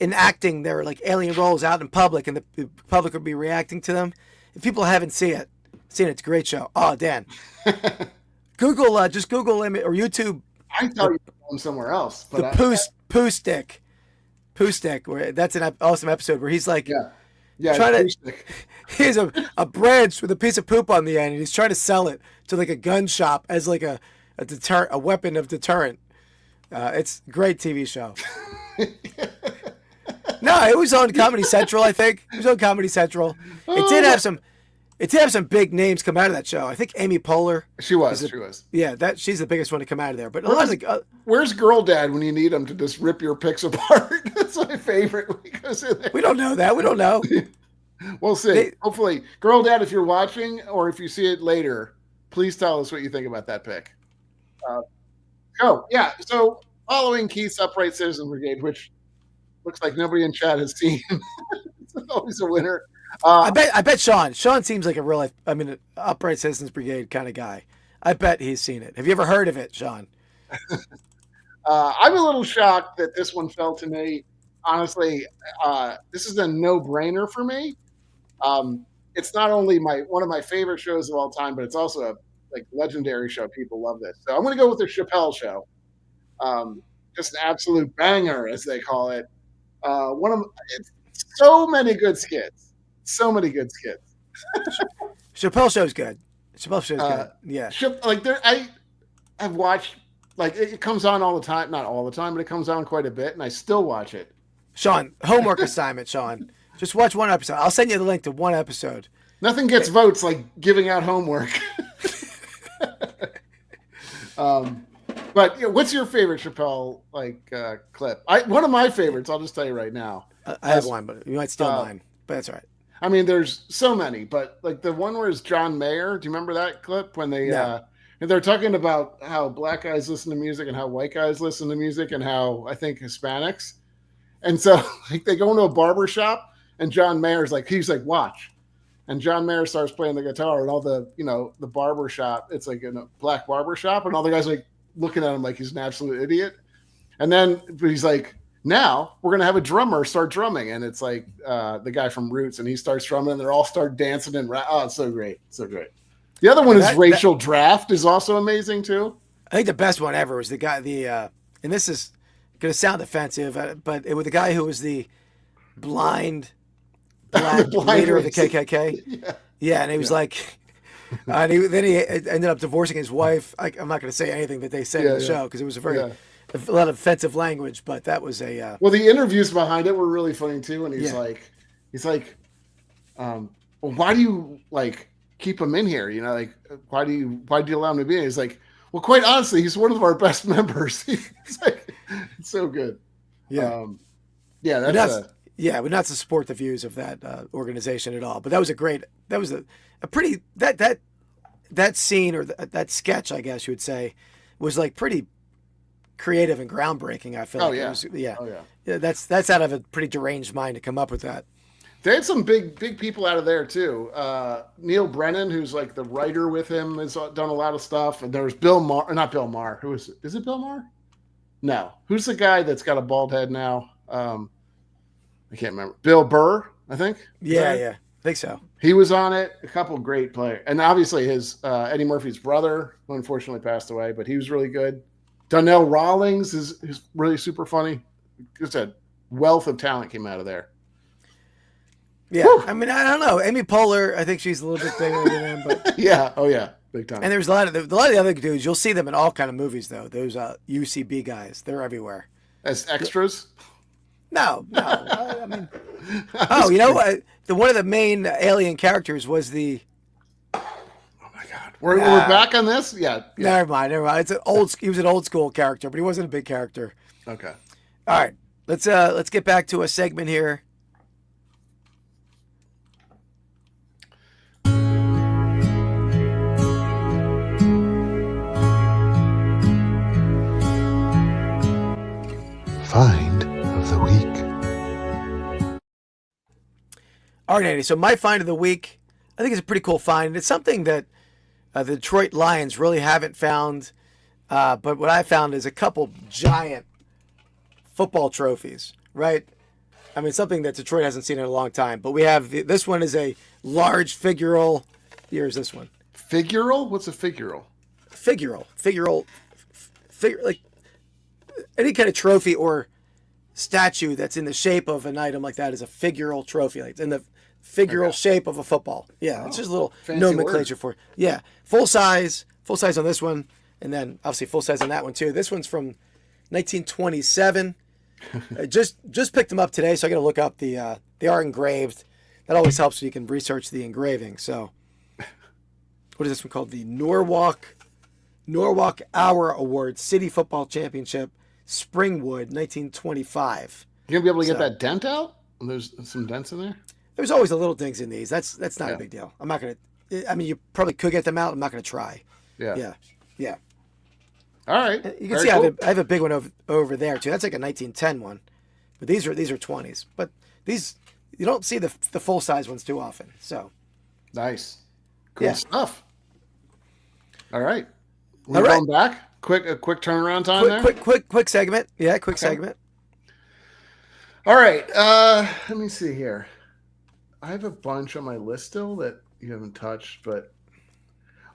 enacting their like alien roles out in public, and the public would be reacting to them. If people haven't seen it, it's a great show. Oh, Dan, just Google him or YouTube. I thought you were going somewhere else. But Poo Stick. Poo Stick. Where that's an awesome episode where he's like, trying to. He has a branch with a piece of poop on the end, and he's trying to sell it to like a gun shop as like a deterrent, a weapon of deterrent. It's a great TV show. No, it was on Comedy Central, I think. It was on Comedy Central. It did have some big names come out of that show. I think Amy Poehler. She was. Yeah, she's the biggest one to come out of there. But where's Girl Dad when you need him to just rip your picks apart? That's my favorite when he goes in there. We don't know that. We don't know. We'll see. Hopefully, Girl Dad, if you're watching or if you see it later, please tell us what you think about that pick. So following Keith's Upright Citizens Brigade, which looks like nobody in chat has seen. It's always a winner. I bet Sean seems like an Upright Citizens Brigade kind of guy. I bet he's seen it. Have you ever heard of it, Sean? I'm a little shocked that this one fell to me. Honestly, this is a no-brainer for me. It's not only one of my favorite shows of all time, but it's also a legendary show. People love this. So I'm going to go with the Chappelle Show. Just an absolute banger, as they call it. It's so many good skits. So many good skits. Chappelle Show's good. Good. Yeah. I've watched, it comes on all the time. Not all the time, but it comes on quite a bit, and I still watch it. Sean, homework assignment, Sean. Just watch one episode. I'll send you the link to one episode. Nothing gets votes like giving out homework. But what's your favorite Chappelle clip? One of my favorites. I'll just tell you right now. I have one, but you might steal mine. But that's all right. I mean, there's so many, but the one where it's John Mayer. Do you remember that clip when they're talking about how black guys listen to music and how white guys listen to music and how I think Hispanics, and so they go into a barber shop and John Mayer's he's like, watch. And John Mayer starts playing the guitar, and all the barber shop, it's like in a black barber shop, and all the guys looking at him like he's an absolute idiot. And then he's like, now we're going to have a drummer start drumming. And it's the guy from Roots, and he starts drumming, and they all start dancing and it's so great. So great. The other one is Racial Draft is also amazing too. I think the best one ever was the guy, and this is going to sound offensive, but it was the guy who was the blind leader of the KKK. Yeah, and he was and then he ended up divorcing his wife. I'm not going to say anything that they said in the show because it was a lot of offensive language. But that was a well, the interviews behind it were really funny too. And he's like, well, why do you keep him in here? Why do you allow him to be in? He's like, well, quite honestly, he's one of our best members. It's it's so good. Yeah, but not to support the views of that organization at all. But that was a pretty that scene or that sketch, I guess you would say, was pretty creative and groundbreaking. I feel that's out of a pretty deranged mind to come up with that. They had some big people out of there too. Neil Brennan, who's the writer with him, has done a lot of stuff. And there was Bill Maher, not Bill Maher. Who is it? Is it Bill Maher? No. Who's the guy that's got a bald head now? I can't remember. Bill Burr, I think. Yeah, I think so. He was on it. A couple great players, and obviously his Eddie Murphy's brother, who unfortunately passed away, but he was really good. Donnell Rawlings is really super funny. Just a wealth of talent came out of there. Yeah, woo! I mean, I don't know. Amy Poehler, I think she's a little bit bigger than him, but big time. And there's a lot of the other dudes. You'll see them in all kind of movies, though. Those UCB guys, they're everywhere as extras. No. I mean, you know what? One of the main alien characters was the. Oh my God, we're back on this. Yeah. Never mind. He was an old school character, but he wasn't a big character. Okay. All right, let's get back to a segment here. Find of the week. All right, Andy. So my find of the week, I think it's a pretty cool find. It's something that the Detroit Lions really haven't found, but what I found is a couple giant football trophies. Right? I mean, something that Detroit hasn't seen in a long time. But we have this one is a large figural. Here's this one. Figural? What's a figural? figural, like any kind of trophy or statue that's in the shape of an item like that is a figural trophy. Like it's in the figural shape of a football. Yeah, it's just a little nomenclature for it. Yeah, full size on this one, and then obviously full size on that one too. This one's from 1927. I just picked them up today, so I got to look up they are engraved. That always helps so you can research the engraving. So, what is this one called? The Norwalk Hour Award City Football Championship, Springwood, 1925. You gonna be able to get that dent out? There's some dents in there. There's always the little things in these. That's not a big deal. I'm not gonna. I mean, you probably could get them out. I'm not gonna try. Yeah. All right. You can see cool. I have a big one over there too. That's like a 1910 one, but these are 20s. But these you don't see the full size ones too often. So nice, cool stuff. All right, we're going back. A quick turnaround time there. Quick segment. Yeah, quick segment. All right. Let me see here. I have a bunch on my list still that you haven't touched, but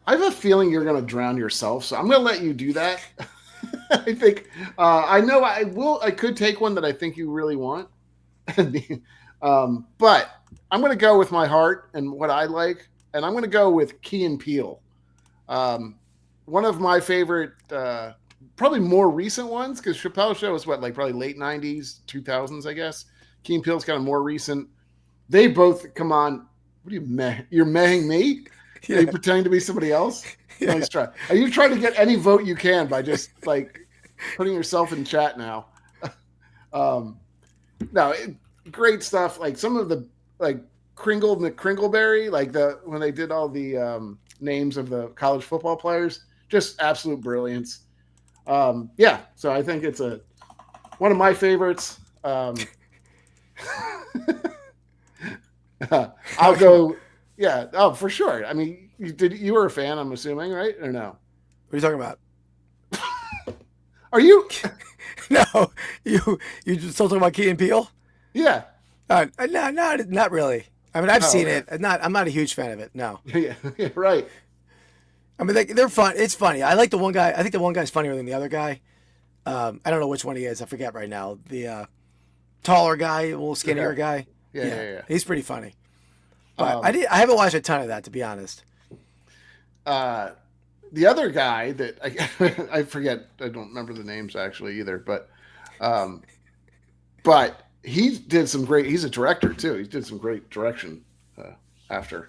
I have a feeling you're going to drown yourself, so I'm going to let you do that. I think I know I will. I could take one that I think you really want, but I'm going to go with my heart and what I like, and I'm going to go with Key and Peele. One of my favorite, probably more recent ones, because Chappelle's Show was probably late 90s, 2000s, I guess. Key and Peele's kind of more recent. They both come on. What are you You're mehing me? Yeah. Are you pretending to be somebody else? Yeah. Nice try. Are you trying to get any vote you can by just putting yourself in chat now? No, great stuff. Like some of the Kringle McKringleberry, when they did all the names of the college football players, just absolute brilliance. So I think it's one of my favorites. I'll go. Yeah. Oh, for sure. I mean, you were a fan, I'm assuming, right? Or no? What are you talking about? Are you? No, you still talking about Key and Peele? Yeah. No, not really. I mean, I've seen it. I'm not a huge fan of it. No. Yeah, right. I mean, they're fun. It's funny. I like the one guy. I think the one guy's funnier than the other guy. I don't know which one he is. I forget right now. The taller guy, a little skinnier guy. Yeah. He's pretty funny. But I haven't watched a ton of that, to be honest. The other guy that I forget, I don't remember the names actually either, but he did some great. He's a director too. He did some great direction after.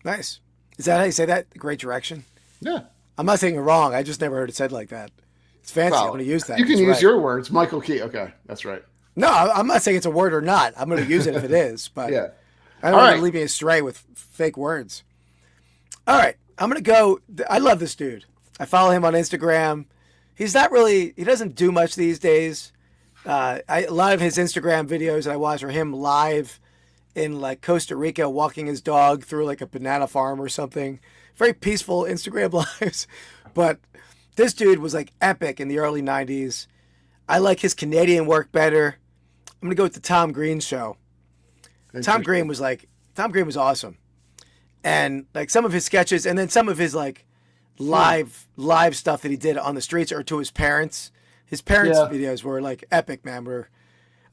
Nice. Is that how you say that? Great direction? Yeah. I'm not saying it wrong. I just never heard it said like that. It's fancy. I'm going to use that. You can use your words. Michael Key. Okay. That's right. No, I'm not saying it's a word or not. I'm going to use it if it is. But yeah. I don't want to leave me astray with fake words. All right. I'm going to go. I love this dude. I follow him on Instagram. He doesn't do much these days. A lot of his Instagram videos that I watch are him live in Costa Rica walking his dog through a banana farm or something. Very peaceful Instagram lives. But this dude was epic in the early 90s. I like his Canadian work better. I'm going to go with the Tom Green show. Tom Green was awesome. And some of his sketches and then some of his live stuff that he did on the streets or to his parents. His parents' videos were epic, man.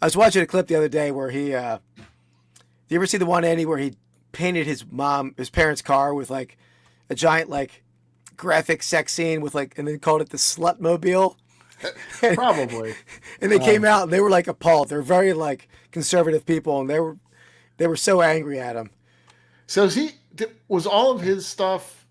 I was watching a clip the other day where he do you ever see the one, Andy, where he painted his parents' car with a giant graphic sex scene with and then called it the Slut Mobile? Probably. And they came out and they were appalled. They're very conservative people and they were so angry at him. So was all of his stuff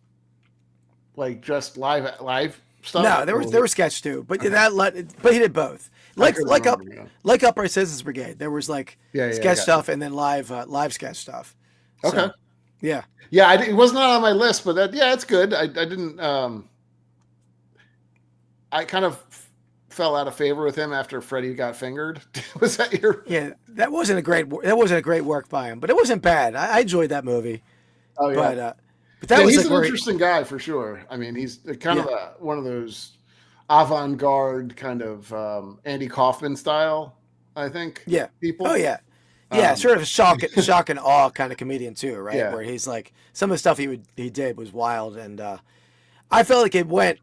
just live stuff? No, there were sketch too, but but he did both. Upright Citizens Brigade, there was sketch stuff and then live sketch stuff. Okay. So, yeah. Yeah, it was not on my list, but it's good. I didn't. I kind of fell out of favor with him after Freddie got fingered. Was that your? Yeah, that wasn't a great work by him, but it wasn't bad. I enjoyed that movie. Oh yeah. But that was he's an interesting guy for sure. I mean, he's kind of one of those avant-garde kind of Andy Kaufman style, I think. Yeah. People. Oh yeah. Yeah, sort of a shock and awe kind of comedian too, right? Yeah. Where he's some of the stuff he did was wild, and I felt like it went.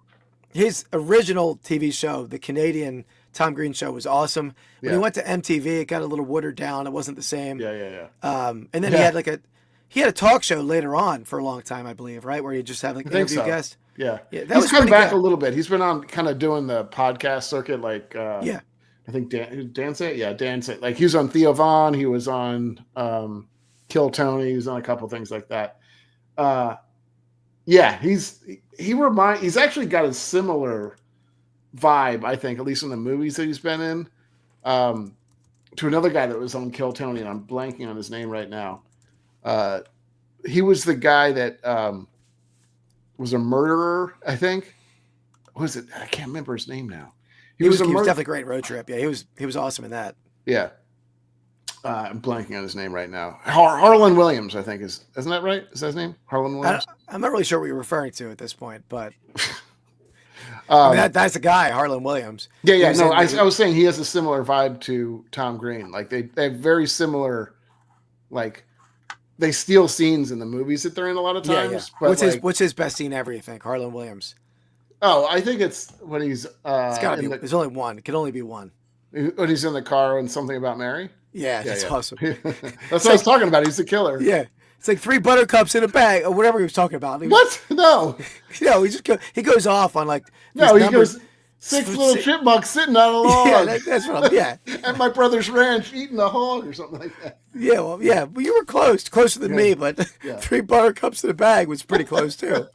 His original TV show, the Canadian Tom Green show, was awesome. When he went to MTV, it got a little watered down. It wasn't the same. Yeah. And then he had a talk show later on for a long time, I believe, right, where he just have like interview guests. Yeah, that he's was come back good. a little bit. He's been on kind of doing the podcast circuit, like I think Dan said, Dan said, like he was on Theo Vaughn, he was on Kill Tony, he was on a couple things like that. He's actually got a similar vibe, I think, at least in the movies that he's been in, to another guy that was on Kill Tony, and I'm blanking on his name right now. He was the guy that was a murderer, I think. What was it? I can't remember his name now. He was definitely great Road Trip. Yeah, he was awesome in that. Yeah. I'm blanking on his name right now. Harlan Williams, I think isn't that right? Is that his name? Harlan Williams? I'm not really sure what you're referring to at this point, but that's the guy, Harlan Williams. Yeah. No, I was saying he has a similar vibe to Tom Green. Like they have very similar, like they steal scenes in the movies that they're in a lot of times. Yeah. But what's his best scene ever, you think? Harlan Williams. Oh, I think it's when he's it's gotta be there's only one. It can only be one. When he's in the car and Something About Mary? Yeah, that's awesome. That's what I was talking about. He's the killer. Yeah. It's like 3 buttercups in a bag or whatever he was talking about. What? No. He goes off on like he goes 6 little chipmunks sitting on a log. That's what at my brother's ranch eating a hog or something like that. Yeah, but you were closer than me, but 3 buttercups in a bag was pretty close too.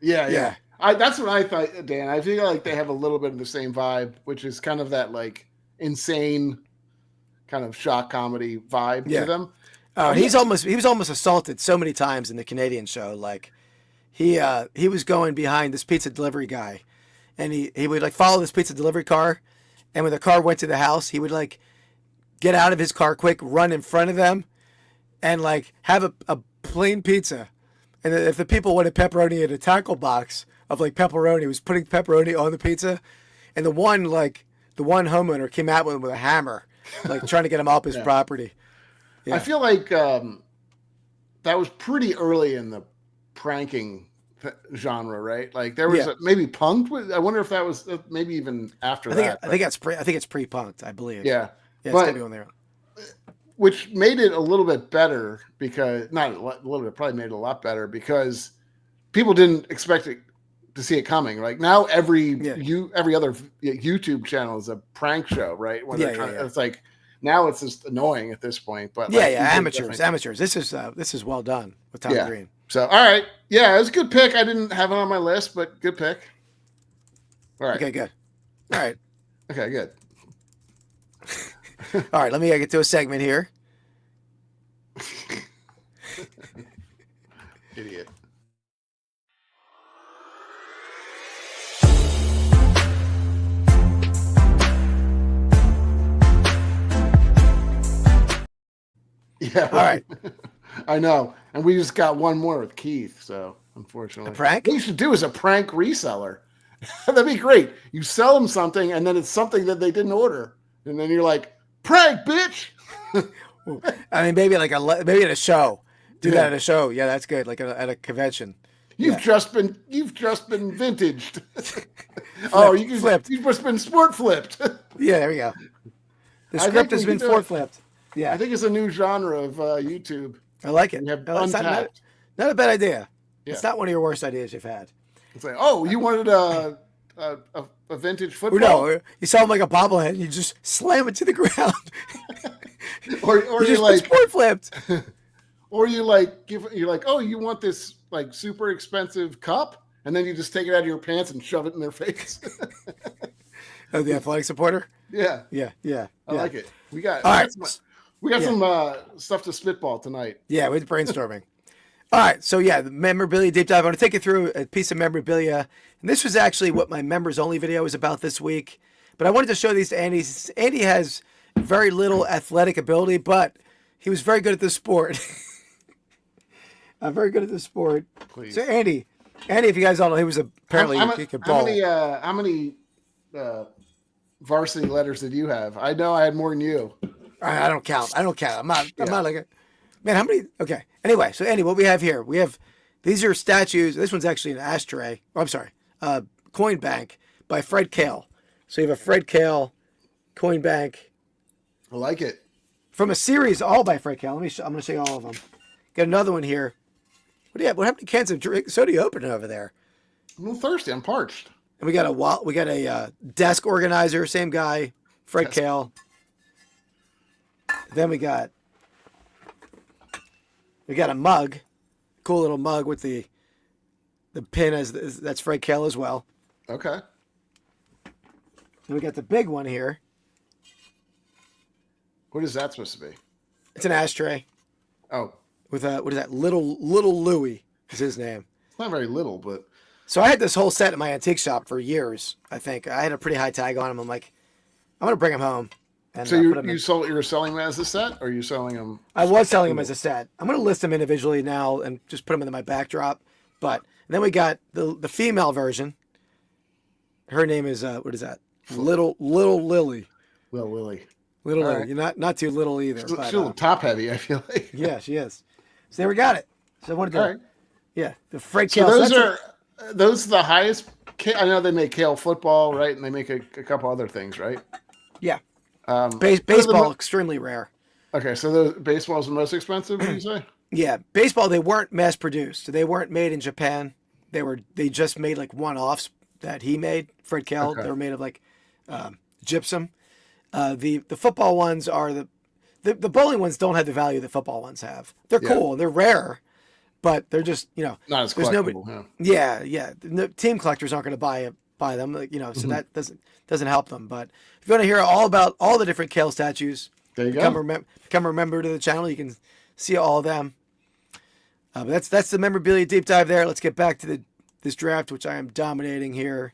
Yeah. That's what I thought, Dan. I feel like they have a little bit of the same vibe, which is kind of that like insane kind of shock comedy vibe to them. He was almost assaulted so many times in the Canadian show. Like he was going behind this pizza delivery guy, and he would like follow this pizza delivery car, and when the car went to the house, he would like get out of his car quick, run in front of them, and like have a plain pizza. And if the people wanted pepperoni in a tackle box of like pepperoni, he was putting pepperoni on the pizza, and the one homeowner came out with him with a hammer, like trying to get him off his property. Yeah. I feel like that was pretty early in the pranking genre, right? Like there was maybe Punk'd. I wonder if that was maybe even after that. I think it's pre-Punk'd, I believe. Yeah, it's gotta be on there. Which made it a little bit better because not a little bit, probably made it a lot better because people didn't expect it to see it coming. Like now, every other YouTube channel is a prank show, right? When it's like now it's just annoying at this point. But amateurs. This is well done with Tom Green. So all right, it was a good pick. I didn't have it on my list, but good pick. All right. Okay, good. All right. Okay, good. All right, let me get to a segment here. Idiot. Yeah. All right. I know. And we just got one more with Keith, so unfortunately. A prank? What you should do is a prank reseller. That'd be great. You sell them something, and then it's something that they didn't order. And then you're like, prank, bitch. I mean, maybe at a show. Do that at a show. Yeah, that's good. Like at a convention. You've just been vintaged. Flipped. You've just been sport flipped. Yeah, there we go. The script has been sport flipped. Yeah, I think it's a new genre of YouTube. I like it. It's not a bad idea. Yeah. It's not one of your worst ideas you've had. It's like, you wanted a vintage football? No, you sell them like a bobblehead and you just slam it to the ground. or you just sport flipped. Or you're like, you want this like super expensive cup, and then you just take it out of your pants and shove it in their face. Oh, the athletic supporter? Yeah. I like it. We got some stuff to spitball tonight. Yeah, we're brainstorming. All right, so the memorabilia deep dive. I want to take you through a piece of memorabilia. And this was actually what my members only video was about this week. But I wanted to show these to Andy. Andy has very little athletic ability, but he was very good at this sport. Very good at this sport. Please. So Andy, if you guys don't know, he was apparently he could ball. How many varsity letters did you have? I know I had more than you. I don't count. I'm not like a man. How many? Okay. Anyway, so Andy, what we have here, we have These are statues. This one's actually an ashtray. Oh, I'm sorry. Coin bank by Fred Kale. So you have a Fred Kale coin bank. I like it. From a series all by Fred Kale. I'm going to show you all of them. Got another one here. What do you have? What happened to cans of drink soda you opening over there? I'm a little thirsty. I'm parched. And we got a desk organizer, same guy, Fred Kale. Then we got a mug, cool little mug with the pin that's Fred Kale as well. Okay. Then we got the big one here. What is that supposed to be? It's an ashtray. Oh. With what is that? Little Louie is his name. It's not very little, but. So I had this whole set at my antique shop for years. I think I had a pretty high tag on them. I'm like, I'm gonna bring them home. And, so you were selling them as a set, or are you selling them? I was selling them as a set. I'm gonna list them individually now and just put them in my backdrop. But then we got the female version. Her name is what is that? Little Lily. Little Lily. Little Lily. Right. You're not too little either. She's a little top heavy, I feel like. Yeah, she is. So there we got it. So I wanted to. Right. Yeah, the Fred Kale. So those are the highest. I know they make kale football, right? And they make a couple other things, right? Yeah. Baseball extremely rare. Okay, so the baseball is the most expensive, would you say? Yeah, baseball. They weren't mass produced. They weren't made in Japan. They just made like one-offs that he made. Fred Kale. Okay. They were made of like gypsum. The football ones are the bowling ones don't have the value that football ones have. They're cool. They're rare. But they're just, not as collectible. Yeah. No, team collectors aren't going to buy them, so that doesn't help them. But if you want to hear all about all the different Kale statues, there you go. Become a member to the channel. You can see all of them. But that's the memorabilia deep dive there. Let's get back to this draft, which I am dominating here.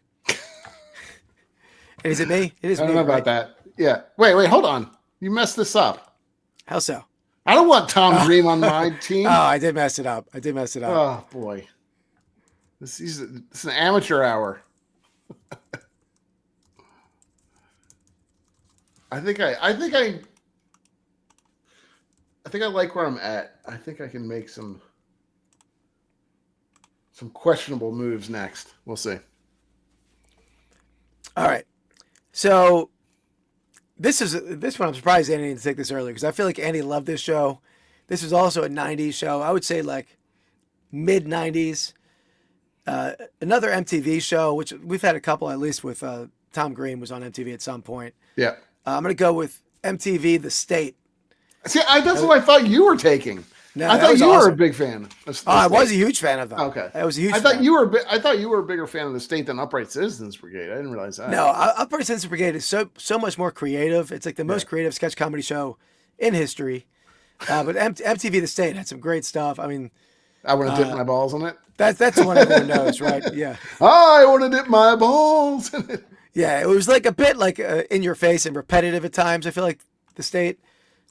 And is it me? It is me. I don't know about that. Yeah. Wait, hold on. You messed this up. How so? I don't want Tom Dream on my team. Oh, I did mess it up. Oh boy, this is an amateur hour. I think I like where I'm at. I think I can make some questionable moves next. We'll see. All right, so. This one I'm surprised Andy didn't take this earlier because I feel like Andy loved this show. This is also a 90s show. I would say like mid 90s. Another MTV show, which we've had a couple at least with Tom Green was on MTV at some point. Yeah. I'm going to go with MTV The State. See, that's what I thought you were taking. No, I thought you were a big fan. I was a huge fan of them. Okay, I was a huge. I thought you were a bigger fan of the State than Upright Citizens Brigade. I didn't realize that. No, Upright Citizens Brigade is so much more creative. It's like the most creative sketch comedy show in history. But MTV The State had some great stuff. I mean, I want to dip my balls in it. That's the one everyone knows, right? Yeah. I want to dip my balls in it. Yeah, it was like a bit like in your face and repetitive at times. I feel like The State.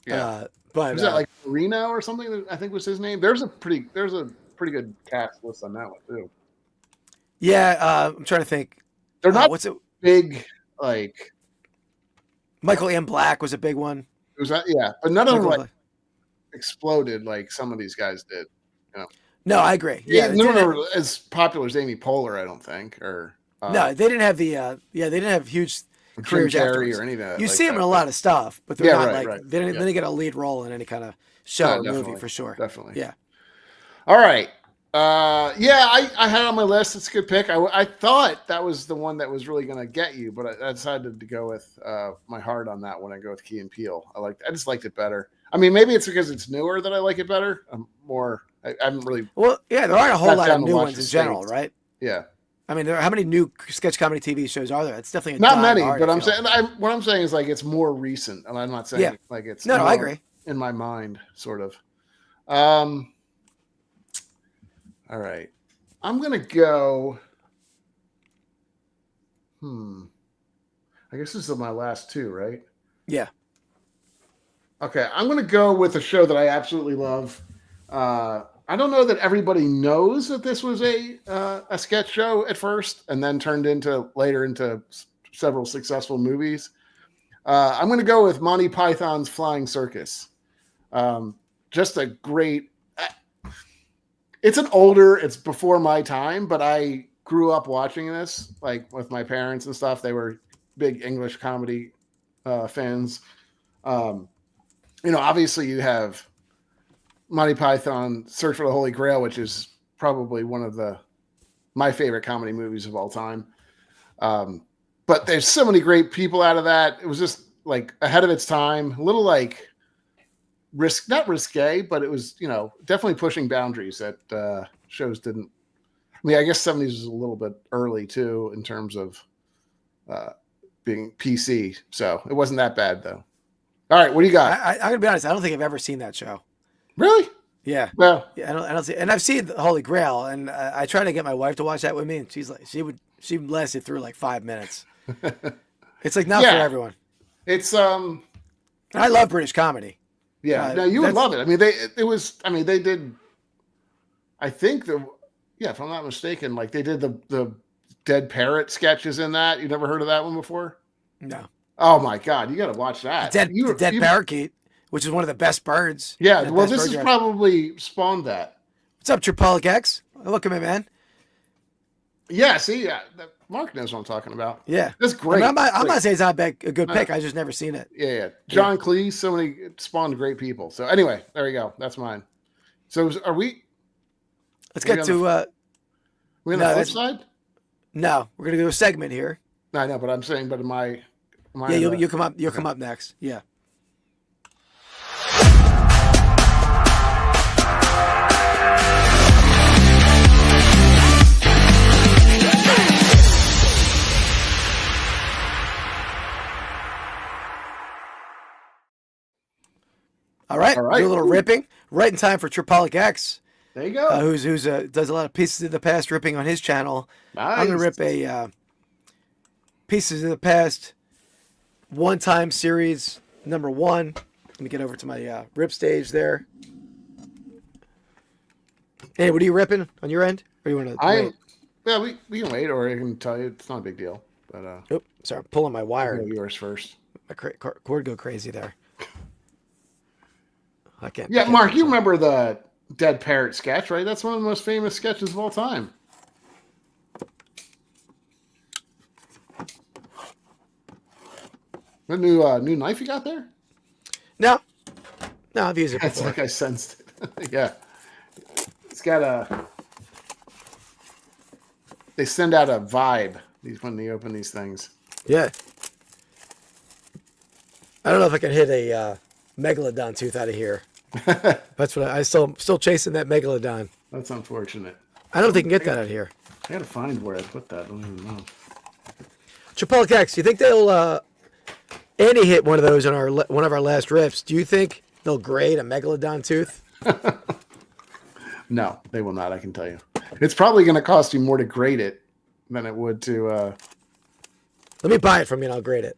Yeah. But was that like Reno or something that I think was his name? There's a pretty good cast list on that one too. Yeah, I'm trying to think. They're not what's it big like Michael Ian Black was a big one. Was that but none of them like exploded like some of these guys did. You know? No, I agree. Yeah, none of them were as popular as Amy Poehler, I don't think. Or no, they didn't have the they didn't have huge careers or any of that. You see them in a lot of stuff, but they're not they didn't get a lead role in any kind of show or movie for sure. Definitely. Yeah. All right. I had it on my list. It's a good pick. I thought that was the one that was really going to get you, but I decided to go with my heart on that one. I go with Key and Peele. I just liked it better. I mean, maybe it's because it's newer that I like it better. I haven't really. Well, yeah, there aren't a whole lot of new ones in general, right? Yeah. I mean, how many new sketch comedy TV shows are there? It's definitely not many, but I'm saying what I'm saying is like it's more recent, and I'm not saying like it's no, I agree. In my mind, sort of. All right, I'm gonna go. I guess this is my last two, right? Yeah. Okay, I'm gonna go with a show that I absolutely love. I don't know that everybody knows that this was a sketch show at first, and then turned later into several successful movies. I'm going to go with Monty Python's Flying Circus. Just a great. it's it's before my time, but I grew up watching this, like with my parents and stuff. They were big English comedy fans. Obviously you have Monty Python, Search for the Holy Grail, which is probably one of my favorite comedy movies of all time. But there's so many great people out of that. It was just like ahead of its time, a little like not risque, but it was, definitely pushing boundaries that shows didn't. I mean, I guess 70s was a little bit early too in terms of being PC. So it wasn't that bad though. All right, what do you got? I'm gonna be honest. I don't think I've ever seen that show. Really? Yeah. Well, yeah. I don't see. And I've seen the Holy Grail, and I tried to get my wife to watch that with me, and she lasted through like 5 minutes. It's like not for everyone. It's And I love British comedy. Yeah, no, you would love it. I mean, they did. I think if I'm not mistaken, like they did the Dead Parrot sketches in that. You never heard of that one before? No. Oh my God, you got to watch that. The dead parakeet, which is one of the best birds. Yeah, well, this has probably spawned that. What's up, Tripolic X? Look at me, man. Yeah, see, Mark knows what I'm talking about. Yeah, that's great. I mean, I'm not saying it's not a good pick. I just never seen it. Yeah. John Cleese, it spawned great people. So anyway, there we go. That's mine. So are we? Let's get to. We on the flip side? No, we're gonna do a segment here. No, I know, but I'm saying, am I? Yeah, you'll come up. You'll come up next. Yeah. All right. Do a little ripping. Right in time for Tripolic X. There you go. Who's does a lot of Pieces of the Past ripping on his channel. Nice. I'm gonna rip a Pieces of the Past one-time series number 1. Let me get over to my rip stage there. Hey, what are you ripping on your end? Or you want to wait? Yeah, we can wait, or I can tell you it's not a big deal. But sorry, I'm pulling my wire. Yours first. My cord go crazy there. I can't. Yeah, Mark, you remember the Dead Parrot sketch, right? That's one of the most famous sketches of all time. What new knife you got there? No, I've used it before. It's like I sensed it. Yeah, it's got they send out a vibe when they open these things. Yeah. I don't know if I can hit a megalodon tooth out of here. That's what I'm still chasing that megalodon. That's unfortunate. I don't think I can get that out of here. I gotta find where I put that. I don't even know. Tripolic X, you think they'll Andy hit one of those on one of our last riffs. Do you think they'll grade a megalodon tooth? No, they will not, I can tell you. It's probably going to cost you more to grade it than it would to... Let me buy it from you and I'll grade it.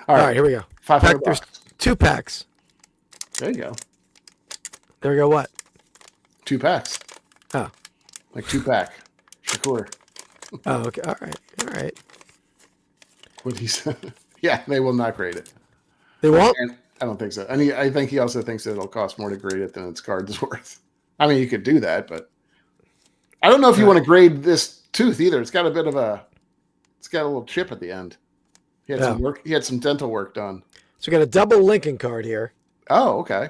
All right, here we go. $500. There's 2 packs. There you go. There we go, what? 2 packs. Oh. Like 2-pack. Shakur. Oh, okay. All right. What he said. Yeah, they will not grade it. They won't? I don't think so. And I think he also thinks that it'll cost more to grade it than its card is worth. I mean, you could do that, but I don't know if you want to grade this tooth either. It's got a little chip at the end. He had some work. He had some dental work done. So we got a double Lincoln card here. Oh, okay.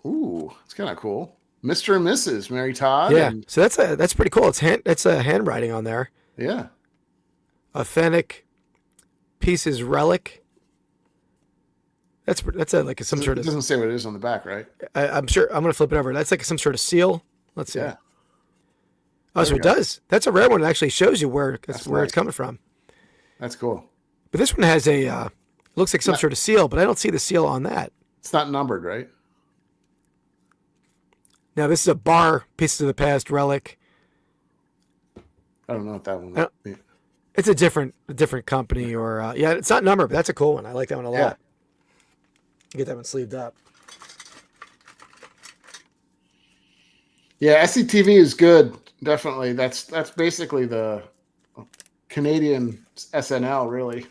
Ooh, it's kind of cool. Mr. and Mrs. Mary Todd. Yeah. So that's pretty cool. It's a handwriting on there. Yeah. Authentic Pieces relic. That's like some sort of. It doesn't say what it is on the back, right? I'm sure. I'm gonna flip it over. That's like some sort of seal. Let's see. Yeah. Oh, so it does. That's a rare one. It actually shows you where it's coming from. That's cool. But this one has a looks like some sort of seal, but I don't see the seal on that. It's not numbered, right? Now this is a bar Pieces of the Past relic. I don't know what that one would be. It's a different company or it's not numbered, but that's a cool one. I like that one a lot. Yeah. Get that one sleeved up. Yeah, SCTV is good. Definitely. That's basically the Canadian SNL, really.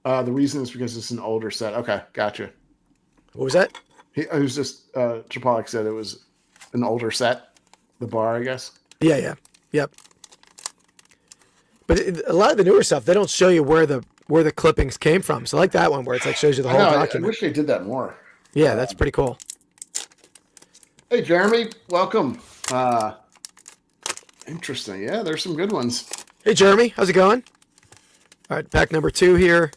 The reason is because it's an older set. Okay, gotcha. What was that? It was just Trapalik said it was an older set. The bar, I guess. Yeah. Yep. But a lot of the newer stuff, they don't show you where the clippings came from. So like that one where it's like shows you the whole document. I wish they did that more. Yeah, that's pretty cool. Hey, Jeremy, welcome. Interesting. Yeah, there's some good ones. Hey, Jeremy, how's it going? All right, pack number 2 here.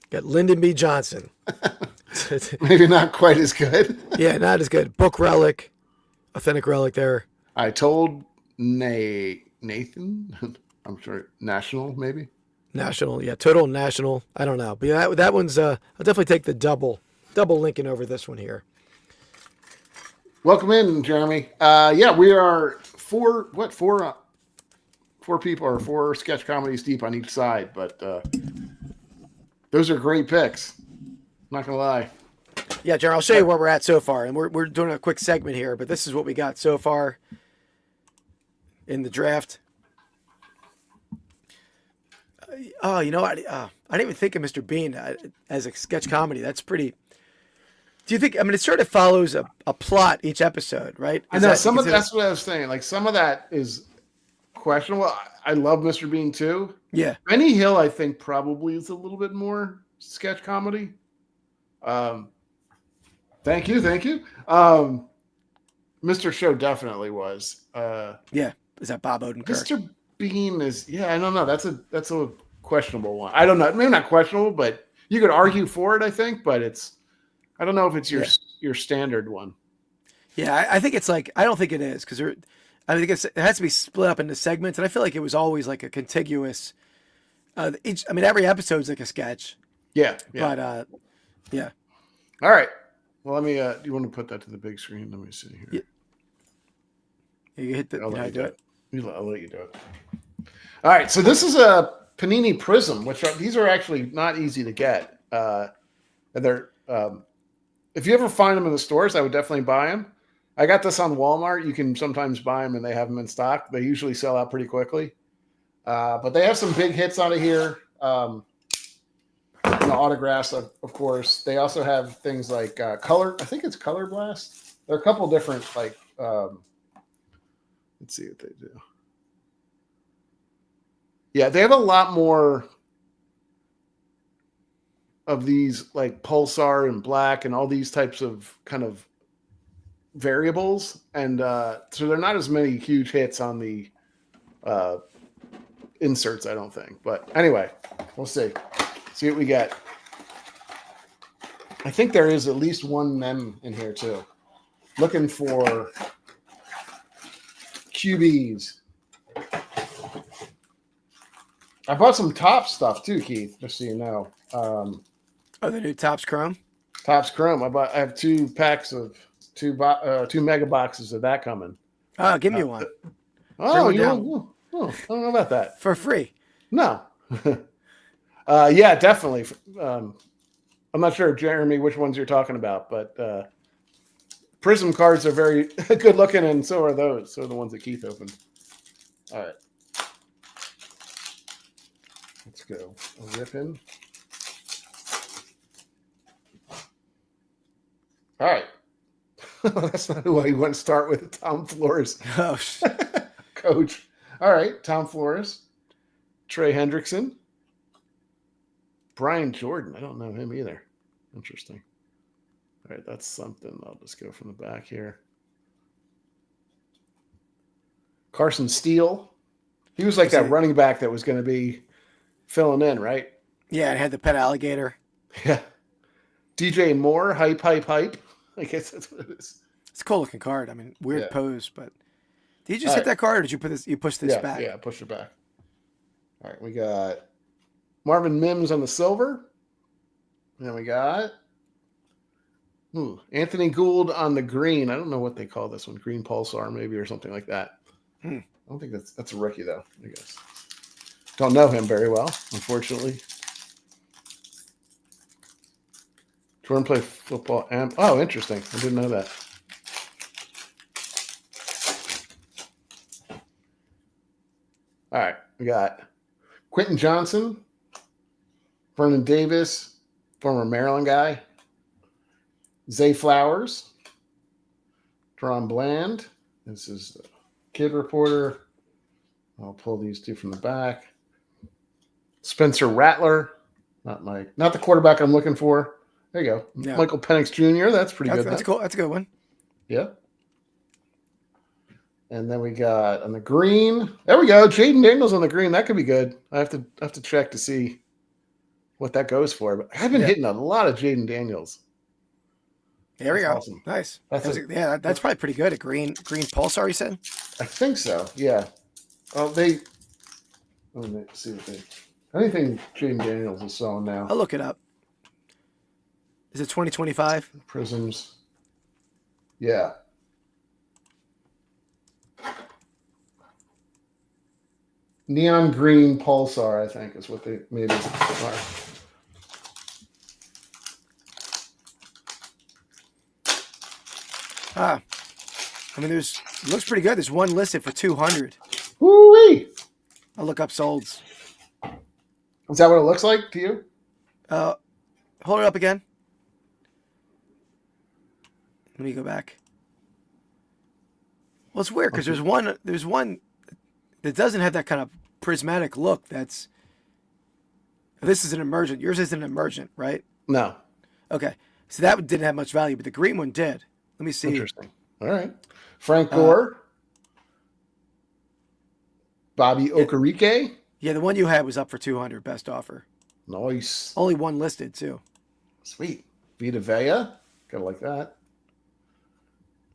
Got Lyndon B. Johnson. Maybe not quite as good. Yeah, not as good. Book relic, authentic relic there. I told Nathan, I'm sorry, National, maybe? National, yeah, total national. I don't know. But yeah, that one's, I'll definitely take the double linking over this one here. Welcome in, Jeremy. Yeah, we are four people or 4 sketch comedies deep on each side, but those are great picks. Not gonna lie. Yeah, Jeremy, I'll show you where we're at so far, and we're doing a quick segment here, but this is what we got so far in the draft. Oh, you know, I didn't even think of Mr. Bean as a sketch comedy. That's pretty. Do you think? I mean, it sort of follows a plot each episode, right? I know some of that's what I was saying. Like some of that is questionable. I love Mr. Bean too. Yeah, Benny Hill, I think probably is a little bit more sketch comedy. Thank you. Mr. Show definitely was. Yeah, is that Bob Odenkirk? Mr. Bean is. Yeah, I don't know. That's a questionable one. I don't know. Maybe not questionable, but you could argue for it. I think, but it's. I don't know if it's your standard one. Yeah, I think it's like I don't think it is because I think it has to be split up into segments, and I feel like it was always like a contiguous. Every episode's like a sketch. Yeah. But yeah. All right. Well, let me. Do you want to put that to the big screen? Let me see here. Yeah. You hit the. I'll let you do it. I'll let you do it. All right. So this is a Panini Prism, these are actually not easy to get. And they're. If you ever find them in the stores, I would definitely buy them. I got this on Walmart. You can sometimes buy them and they have them in stock. They usually sell out pretty quickly. But they have some big hits out of here. Autographs, of course. They also have things like Color. I think it's Color Blast. There are a couple different, let's see what they do. Yeah, they have a lot more of these like Pulsar and Black and all these types of kind of variables. And so they're not as many huge hits on the inserts, I don't think. But anyway, we'll see. See what we get. I think there is at least one mem in here too. Looking for QBs. I bought some Topps stuff too, Keith, just so you know. The new Topps Chrome? Topps Chrome. I have 2 packs of 2 mega boxes of that coming. Oh, give me one. I don't know about that. For free? No. Yeah, definitely. I'm not sure, Jeremy, which ones you're talking about, but Prism cards are very good looking, and so are those. So are the ones that Keith opened. All right. Let's go. I'll rip in. All right. That's not who I want to start with. Tom Flores. Oh, Coach. All right. Tom Flores. Trey Hendrickson. Brian Jordan. I don't know him either. Interesting. All right. That's something. I'll just go from the back here. Carson Steele. He was like that running back that was going to be filling in, right? Yeah, it had the pet alligator. Yeah. DJ Moore. Hype. I guess that's what it is. It's a cool looking card. I mean, weird pose, but did you just hit that card or did you push this back? Yeah, push it back. All right, we got Marvin Mims on the silver. And then we got Anthony Gould on the green. I don't know what they call this one. Green Pulsar maybe or something like that. I don't think that's a rookie though, I guess. Don't know him very well, unfortunately. Jordan played football. Oh, interesting. I didn't know that. All right. We got Quentin Johnson, Vernon Davis, former Maryland guy, Zay Flowers, Deron Bland. This is the kid reporter. I'll pull these two from the back. Spencer Rattler, not the quarterback I'm looking for. There you go. Yeah. Michael Penix Jr. That's pretty good. That's cool. That's a good one. Yeah. And then we got on the green. There we go. Jaden Daniels on the green. That could be good. I have to check to see what that goes for. But I've been hitting a lot of Jaden Daniels. There we go. Awesome. Nice. That's probably pretty good. A green pulsar, you said? I think so. Yeah. Well, let me see what anything Jaden Daniels is selling now. I'll look it up. Is it 2025? Prisms. Yeah. Neon green pulsar, I think, is what they maybe are. I mean, it looks pretty good. There's one listed for 200. Woo-wee! I'll look up solds. Is that what it looks like to you? Hold it up again. Let me go back. Well, it's weird because there's one that doesn't have that kind of prismatic look. This is an emergent. Yours isn't an emergent, right? No. Okay. So that didn't have much value, but the green one did. Let me see. Interesting. All right. Frank Gore. Bobby Okereke. Yeah, the one you had was up for 200, best offer. Nice. Only one listed, too. Sweet. Vita Vea. Gotta like that.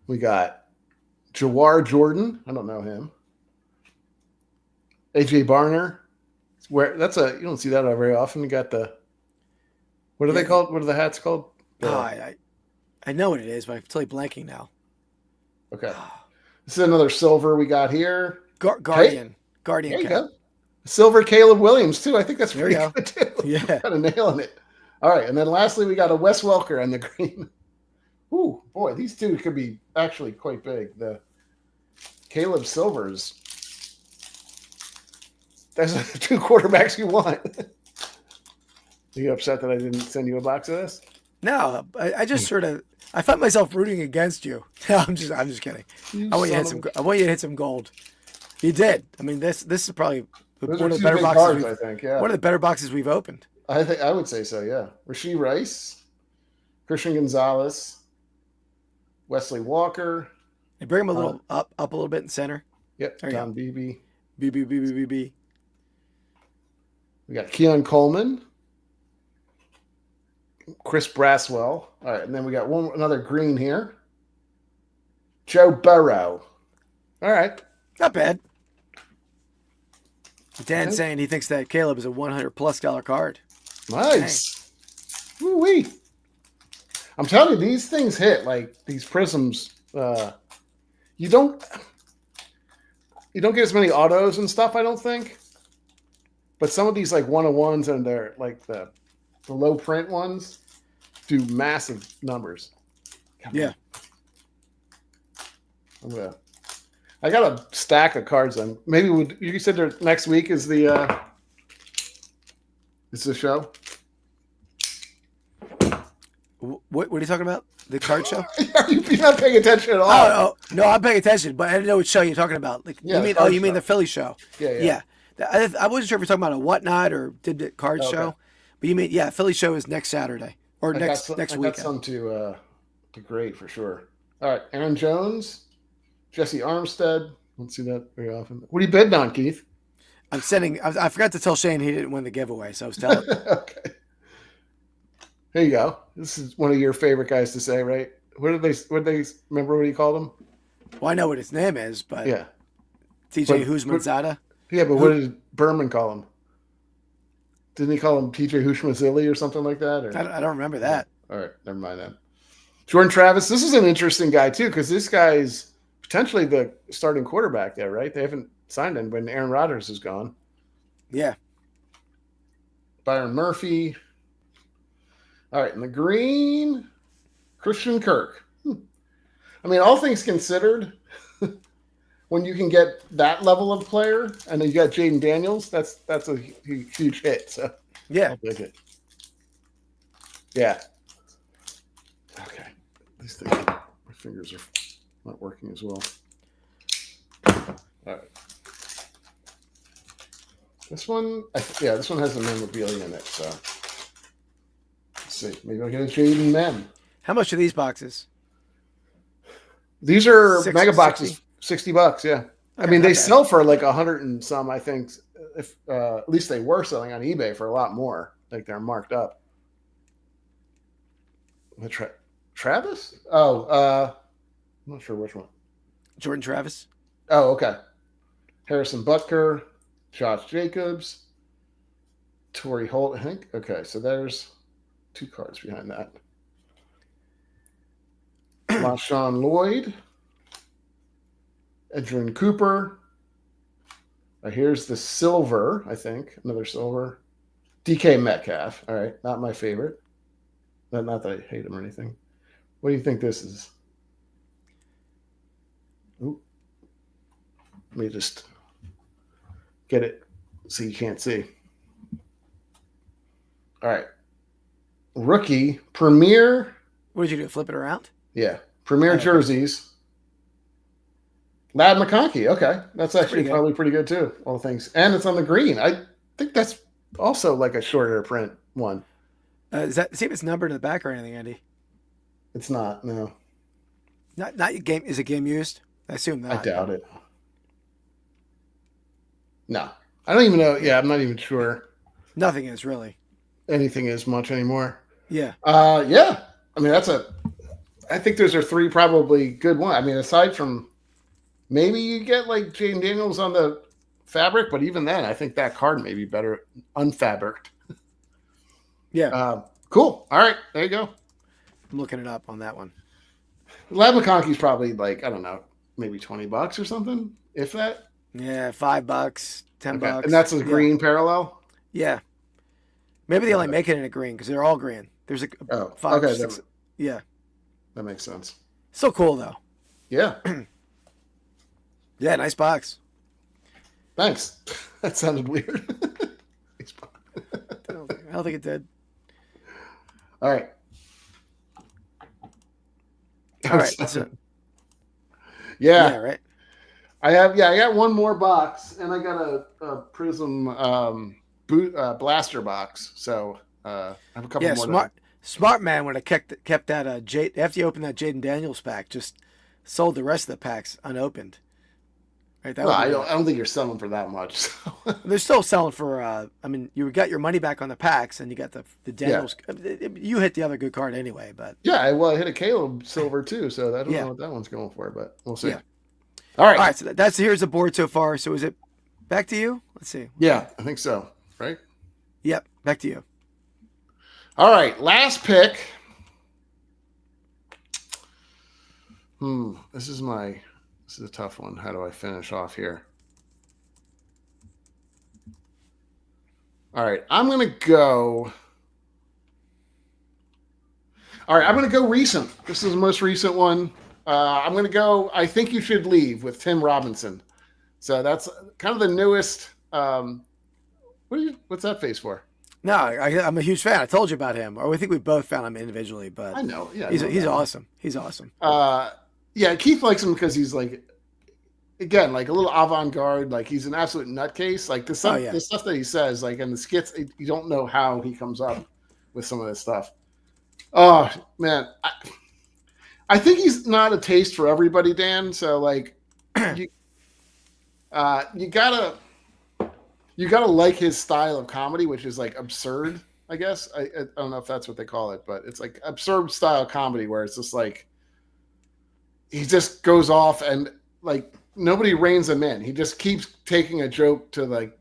We got Jawar Jordan. I don't know him. AJ Barner. You don't see that very often. You got what are they called? What are the hats called? I know what it is, but I'm totally blanking now. Okay. This is another silver we got here. Guardian. There you go. Silver Caleb Williams, too. I think that's pretty good, too. Yeah. Kind of nailing it. All right. And then lastly, we got a Wes Welker on the green. Ooh, boy, these two could be actually quite big. The Caleb Silvers. That's the two quarterbacks you want. Are you upset that I didn't send you a box of this? No, I just sort of I find myself rooting against you. No, I'm just kidding. I want you to hit some gold. You did. I mean, this is probably one of the better boxes. I think, yeah. One of the better boxes we've opened. I would say so, yeah. Rasheed Rice, Christian Gonzalez, Wesley Walker. And bring him a little up a little bit in center. Yep. Don Beebe. BB. We got Keon Coleman. Chris Braswell. All right, and then we got another green here. Joe Burrow. All right. Not bad. Dan's saying he thinks that Caleb is a $100+ card. Nice. Woo-wee. I'm telling you, these things hit, like these prisms. You don't get as many autos and stuff, I don't think. But some of these like 101s and they're like the low print ones do massive numbers. Yeah. I got a stack of cards on. Maybe you said next week is the show. What are you talking about? The card show? You're not paying attention at all. Oh, no, I'm paying attention, but I didn't know what show you're talking about. Like, yeah, you mean the Philly show? Yeah. I wasn't sure if you're talking about a Whatnot or did the card show, but you mean Philly show is next Saturday or next weekend. I got some to grade for sure. All right, Aaron Jones, Jesse Armstead. Don't see that very often. What are you bidding on, Keith? I forgot to tell Shane he didn't win the giveaway, so I was telling him. Okay. Here you go. This is one of your favorite guys to say, right? What did they remember what he called him? Well, I know what his name is, but yeah. TJ Husmanzada. Yeah, but what did Berman call him? Didn't he call him TJ Hushmazili or something like that? Or? I don't remember that. All right, never mind that. Jordan Travis, this is an interesting guy too, because this guy's potentially the starting quarterback there, right? They haven't signed him when Aaron Rodgers is gone. Yeah. Byron Murphy. All right, in the green, Christian Kirk. I mean, all things considered, when you can get that level of player, and then you got Jaden Daniels, that's a huge hit. So yeah, I'll take it. Yeah. Okay. At least my fingers are not working as well. All right. This one, this one has the memorabilia in it. So let's see. Maybe I'll get a Jaden Mem. How much are these boxes? These are mega boxes, $60. Yeah. I mean, they sell for like 100 and some. I think, if at least they were selling on eBay for a lot more. Like they're marked up. Travis? Oh, I'm not sure which one. Jordan Travis. Oh, okay. Harrison Butker, Josh Jacobs, Torrey Holt, I think. Okay, so there's 2 cards behind that. LaShawn Lloyd, Edgerrin Cooper. Here's the silver, I think. Another silver. DK Metcalf. All right, not my favorite. Not that I hate him or anything. What do you think this is? Ooh. Let me just get it so you can't see. All right. Rookie, Premier. What did you do? Flip it around? Yeah. Premier jerseys. Ladd McConkey. Okay. That's actually probably pretty good too. All things. And it's on the green. I think that's also like a shorter print one. See if it's numbered in the back or anything, Andy. It's not. No. Not game. Is it game used? I assume not. I doubt it. No. I don't even know. Yeah, I'm not even sure. Nothing is really. Anything is much anymore. Yeah. Yeah. I mean, I think those are 3 probably good ones. I mean, aside from maybe you get like Jaden Daniels on the fabric, but even then, I think that card may be better unfabricked. Yeah. Cool. All right. There you go. I'm looking it up on that one. Ladd McConkey's probably like, I don't know, maybe $20 or something, if that. Yeah, $5, $10. And that's a green parallel? Yeah. Maybe they only make it in a green because they're all green. There's a 5 or 6. Yeah. That makes sense. Still cool, though. Yeah. Yeah, nice box. Thanks. That sounded weird. I don't think it did. All right. All right. That's it. Yeah. Right. I got one more box, and I got a Prism blaster box. So I have a couple more. Smart man would have kept that after you open that Jaden Daniels pack, just sold the rest of the packs unopened. Right? I don't think you're selling for that much. So. They're still selling for. I mean, you got your money back on the packs, and you got the Daniels. Yeah. You hit the other good card anyway, but I hit a Caleb silver too. So I don't know what that one's going for, but we'll see. Yeah. All right. All right. So here's the board so far. So is it back to you? Let's see. Yeah, I think so. Right. Yep. Back to you. All right. Last pick. This is a tough one. How do I finish off here? All right. I'm going to go recent. This is the most recent one. I'm going to go I Think You Should Leave with Tim Robinson. So that's kind of the newest. What's that face for? No, I'm a huge fan. I told you about him. Or I think we both found him individually, but I know. Yeah, he's awesome. He's awesome. Yeah, Keith likes him because he's like, again, like a little avant-garde. Like he's an absolute nutcase. Like the stuff that he says, like in the skits, you don't know how he comes up with some of this stuff. Oh man, I think he's not a taste for everybody, Dan. So like, you gotta like his style of comedy, which is like absurd. I guess I don't know if that's what they call it, but it's like absurd style comedy where it's just like he just goes off and like nobody reins him in. He just keeps taking a joke to like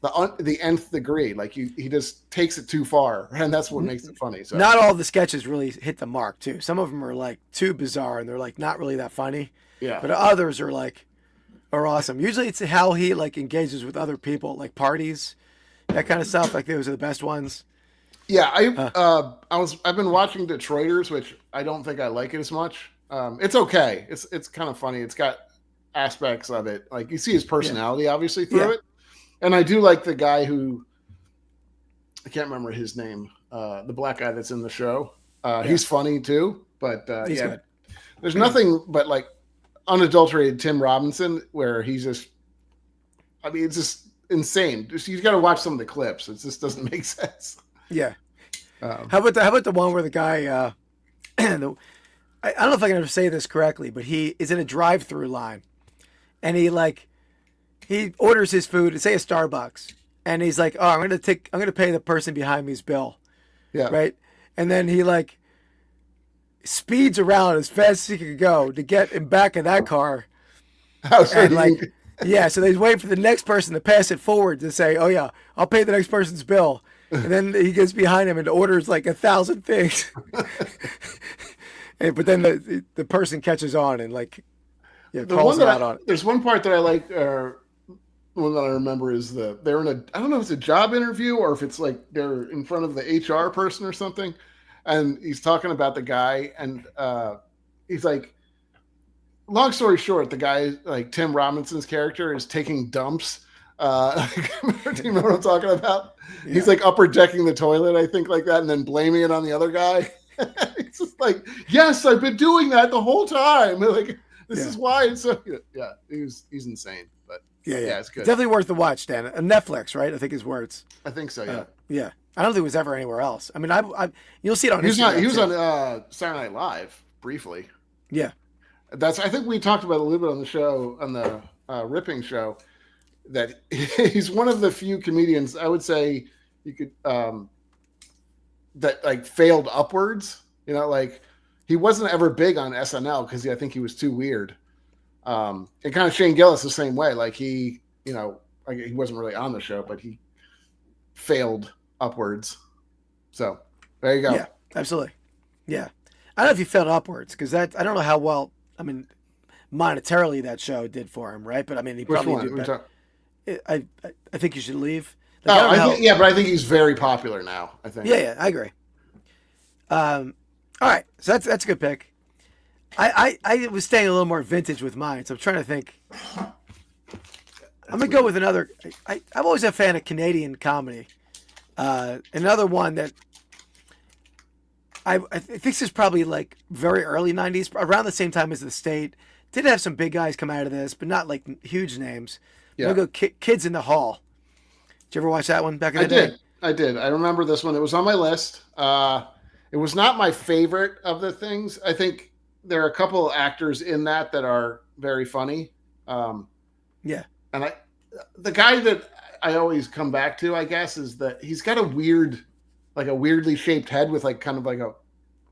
the nth degree. Like he just takes it too far, and that's what makes it funny. So not all the sketches really hit the mark too. Some of them are like too bizarre and they're like not really that funny. Yeah. But others are awesome. Usually it's how he like engages with other people, like parties, that kind of stuff. Like those are the best ones. Yeah, I've been watching Detroiters, which I don't think I like it as much. It's okay. It's kind of funny. It's got aspects of it. Like you see his personality obviously through it. And I do like the guy who, I can't remember his name, the black guy that's in the show. He's funny too, but he's good. There's nothing but like unadulterated Tim Robinson where he's just, I mean, it's just insane. You've got to watch some of the clips. It just doesn't make sense. Yeah. How about the one where the guy, I don't know if I can say this correctly, but he is in a drive-through line and he orders his food, say a Starbucks, and he's like, "Oh, I'm going to pay the person behind me's bill." Yeah. Right? And then he speeds around as fast as he could go to get in back of that car. And so they wait for the next person to pass it forward to say, "Oh yeah, I'll pay the next person's bill." And then he gets behind him and orders 1,000 things. But then the person catches on and calls him out on it. There's one part that I like. One that I remember is they're in I don't know if it's a job interview or if it's they're in front of the HR person or something, and he's talking about the guy, and he's like, long story short, the guy Tim Robinson's character is taking dumps. Do you know what I'm talking about? Yeah. He's upper decking the toilet, I think, like that, and then blaming it on the other guy. It's just yes, I've been doing that the whole time. This is why it's so. Yeah, he's insane. Yeah, it's good. Definitely worth the watch, Dan. Netflix, right? I think his words. I think so. Yeah. Yeah. I don't think it was ever anywhere else. I mean, you'll see it on. He was on Saturday Night Live briefly. Yeah. I think we talked about a little bit on the show, on the Ripping show, that he's one of the few comedians I would say you could that failed upwards. He wasn't ever big on SNL because I think he was too weird. And kind of Shane Gillis the same way. He wasn't really on the show, but he failed upwards. So there you go. Yeah, absolutely. Yeah. I don't know if he failed upwards because I don't know how well, I mean, monetarily that show did for him, right? But I mean, he probably did better. I think you should leave. But I think he's very popular now, I think. Yeah, I agree. All right. So that's a good pick. I was staying a little more vintage with mine, so I'm trying to think. I'm going to go with another. I'm always a fan of Canadian comedy. Another one that I think this is probably very early 90s, around the same time as The State. Did have some big guys come out of this, but not huge names. Yeah. I'm going to go Kids in the Hall. Did you ever watch that one back in the day? I did. I remember this one. It was on my list. It was not my favorite of the things. I think there are a couple of actors in that are very funny. Yeah. And the guy that I always come back to, I guess, is that he's got a weirdly shaped head with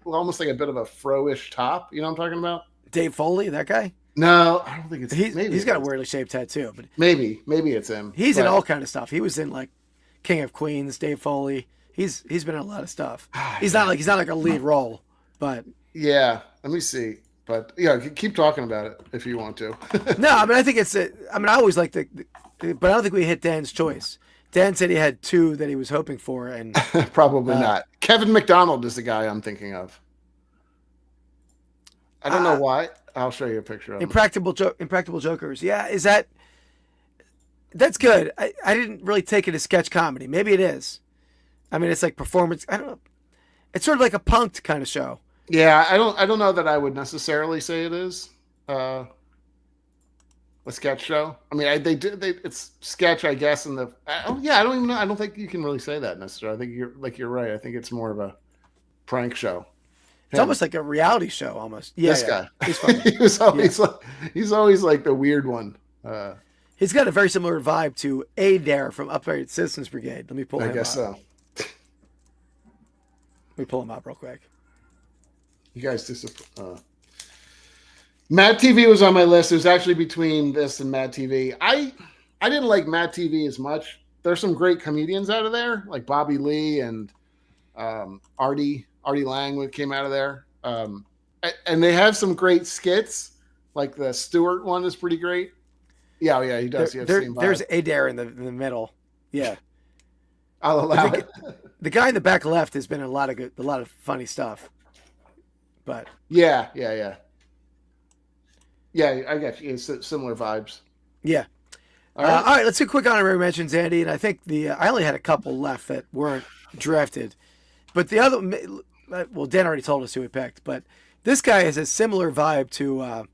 almost like a bit of a fro-ish top. You know what I'm talking about? Dave Foley, that guy? No, I don't think it's he's got a weirdly shaped head too, but maybe it's him. He's in all kind of stuff. He was in King of Queens, Dave Foley. He's been in a lot of stuff. He's not like a lead role, but yeah. Let me see. But yeah, keep talking about it if you want to. No, I mean I think I always like but I don't think we hit Dan's choice. Dan said he had two that he was hoping for, and probably not. Kevin McDonald is the guy I'm thinking of. I don't know why. I'll show you a picture of him. Impractical Jokers. Yeah, that's good. I didn't really take it as sketch comedy. Maybe it is. I mean, it's performance. I don't know. It's sort of like a punked kind of show. Yeah, I don't know that I would necessarily say it is a sketch show. I mean, it's sketch, I guess. I don't even know. I don't think you can really say that necessarily. I think you're right. I think it's more of a prank show. It's almost like a reality show, almost. Yeah, this guy. He's funny. he's always the weird one. He's got a very similar vibe to Adair from Upright Citizens Brigade. Let me pull him up. I guess so. Let me pull him up real quick. You guys Mad TV was on my list. It was actually between this and Mad TV. I didn't like Mad TV as much. There's some great comedians out of there, like Bobby Lee and Artie Lang came out of there. And they have some great skits. Like the Stewart one is pretty great. Yeah, he does. There's Adair in the middle. Yeah. I'll allow it. The guy in the back left has been in a lot of funny stuff. But yeah. Yeah, I got you. It's similar vibes. Yeah. All right, let's do quick honorary mentions, Andy. And I think I only had a couple left that weren't drafted. But the other, well, Dan already told us who he picked. But this guy has a similar vibe to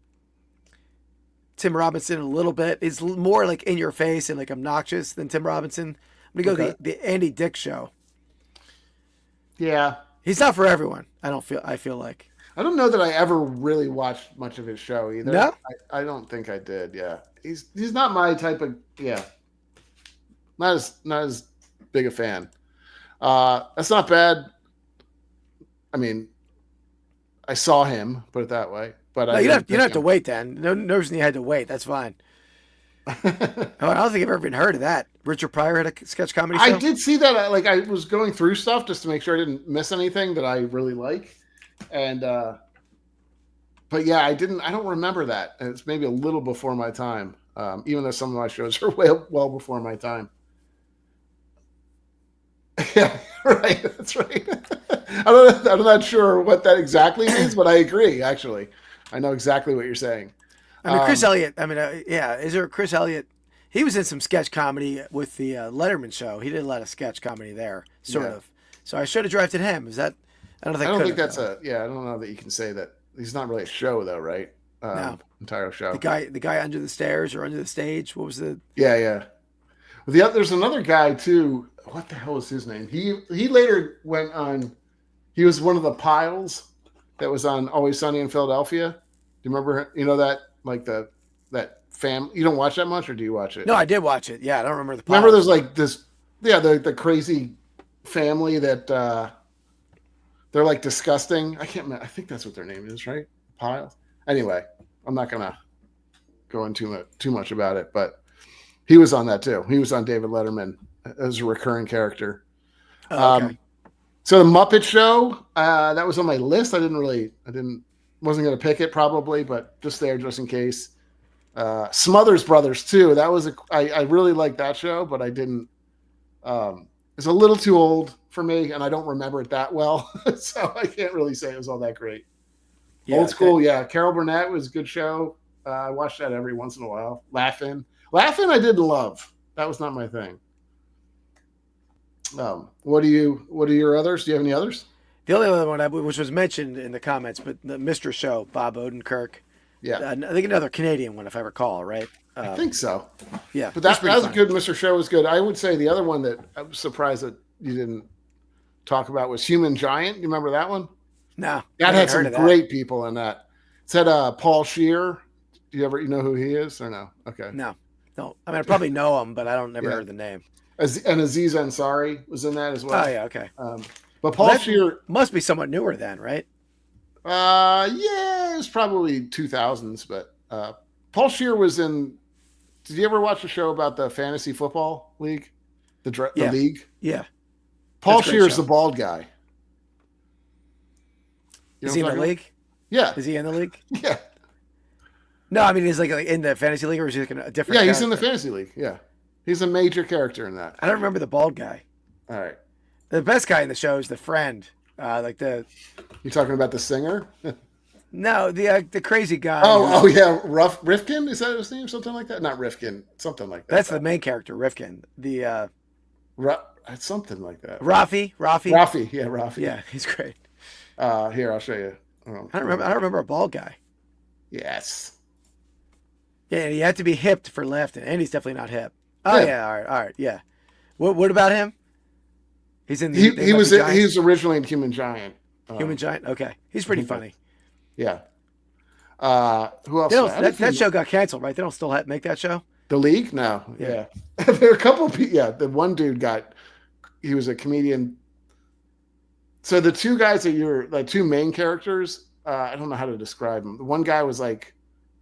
Tim Robinson a little bit. He's more like in your face and like obnoxious than Tim Robinson. I'm going to go the Andy Dick Show. Yeah. He's not for everyone, I feel like. I don't know that I ever really watched much of his show either. No? I don't think I did, yeah. He's not my type of, yeah. Not as big a fan. That's not bad. I mean, I saw him, put it that way. But no, you don't have to wait, Dan. No reason you had to wait. That's fine. I don't think I've ever even heard of that. Richard Pryor had a sketch comedy show? I did see that. Like, I was going through stuff just to make sure I didn't miss anything that I really like. And, but yeah, I don't remember that. And it's maybe a little before my time. Even though some of my shows are well before my time. Yeah, right. That's right. I'm not sure what that exactly means, but I agree, actually. I know exactly what you're saying. I mean, Chris Elliott. I mean, is there a Chris Elliott? He was in some sketch comedy with the Letterman show. He did a lot of sketch comedy there, sort of. So I should have drafted him. Is that? I don't think that's I don't know that you can say that. He's not really a show, though, right? No. Entire show. The guy under the stairs or under the stage. What was the? Yeah. Well, there's another guy too. What the hell is his name? He later went on. He was one of the piles that was on Always Sunny in Philadelphia. Do you remember? You know that that fam. You don't watch that much, or do you watch it? No, I did watch it. Yeah, I don't remember the. Remember, there's like this. Yeah, the crazy family that they're like disgusting. I can't remember. I think that's what their name is, right? Piles. Anyway, I'm not gonna go into too much about it, but he was on that too. He was on David Letterman as a recurring character. Oh, okay. So the Muppet Show, that was on my list. Wasn't going to pick it probably, but just there, just in case. Smothers Brothers too. That was I really liked that show, but I didn't. It's a little too old for me, and I don't remember it that well, so I can't really say it was all that great. Yeah, old school, yeah. Carol Burnett was a good show. I watched that every once in a while. Laughing, I didn't love. That was not my thing. What are your others? Do you have any others? The only other one, which was mentioned in the comments, but the Mr. Show, Bob Odenkirk. Yeah. I think another Canadian one, if I recall, right? I think so. Yeah. But that was a good. Mr. Show was good. I would say the other one that I was surprised that you didn't talk about was Human Giant. You remember that one? No. That had some great people in that. It said Paul Scheer. Do you know who he is or no? Okay. No. I mean, I probably know him, but I don't never heard the name. And Aziz Ansari was in that as well. Oh, yeah, okay. But Paul Scheer must be somewhat newer then, right? Yeah, it was probably 2000s, but Paul Scheer was in. Did you ever watch a show about the fantasy football league? The league? Yeah. Paul Scheer is the bald guy. Is he in the league? Yeah. Is he in the league? Yeah. No, I mean, is like in the fantasy league, or is he like a different? Yeah, he's in the fantasy league. Yeah, he's a major character in that. I don't remember the bald guy. All right. The best guy in the show is the friend, like the. You talking about the singer? No, the crazy guy. Oh yeah, Rifkin, is that his name? Something like that? Not Rifkin, something like that. That's the main character, Rifkin. The something like that. Rafi, yeah, Rafi. Yeah, he's great. Here, I'll show you. I don't remember a bald guy. Yes. Yeah, you have to be hipped for laughing, and he's definitely not hip. Oh yeah, all right, yeah. What about him? He's in the. He was originally in Human Giant. Human Giant. Okay, he's pretty funny. Yeah. Who else? That show got canceled, right? They don't still make that show. The League? No. Yeah. There are a couple of people. Yeah, the one dude he was a comedian. So the two guys two main characters. I don't know how to describe them. The one guy was like.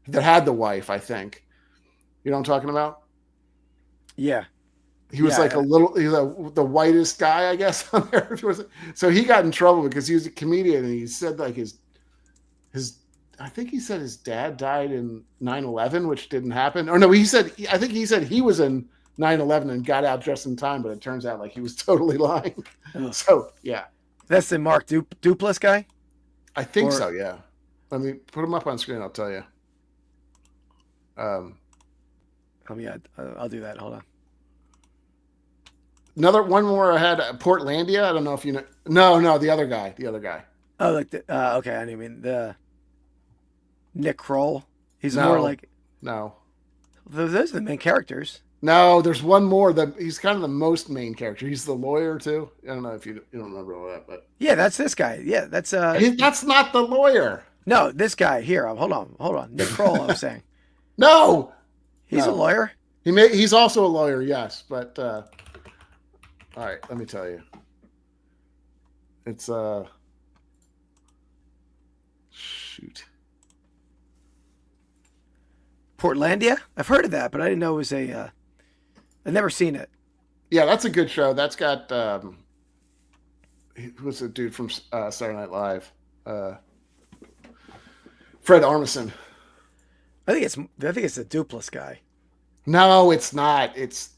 That had the wife, I think. You know what I'm talking about? Yeah. He was the whitest guy, I guess, on there. So he got in trouble because he was a comedian and he said like his I think he said his dad died in 9/11, which didn't happen. Or no, I think he said he was in 9/11 and got out just in time, but it turns out like he was totally lying. Oh. So yeah. That's the Mark Duplass guy? I think so, yeah. Let me put him up on screen, I'll tell you. I'll do that. Hold on. One more I had Portlandia. I don't know if you know. No, the other guy. Oh, like okay. I mean the Nick Kroll. He's No. more like No. those are the main characters. No, there's one more that he's kind of the most main character. He's the lawyer too. I don't know if you don't remember all that, but Yeah, that's this guy. Yeah, that's that's not the lawyer. no, this guy here. Hold on. Nick Kroll. I was saying No, he's a lawyer. He's also a lawyer, yes. But all right, let me tell you, it's shoot. Portlandia. I've heard of that, but I didn't know it was a. I've never seen it. Yeah, that's a good show. That's got who's the dude from Saturday Night Live? Fred Armisen. I think it's the Duplass guy. No, it's not. It's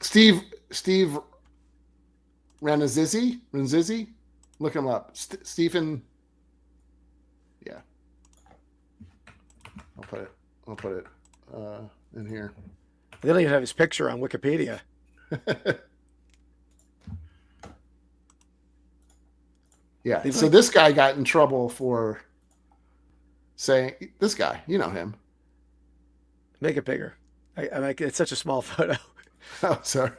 Steve Ranzizi. Look him up. Stephen. Yeah, I'll put it in here. They don't even have his picture on Wikipedia. Yeah. So this guy got in trouble for saying, this guy, you know him. Make it bigger. I like it's such a small photo. Oh, sorry.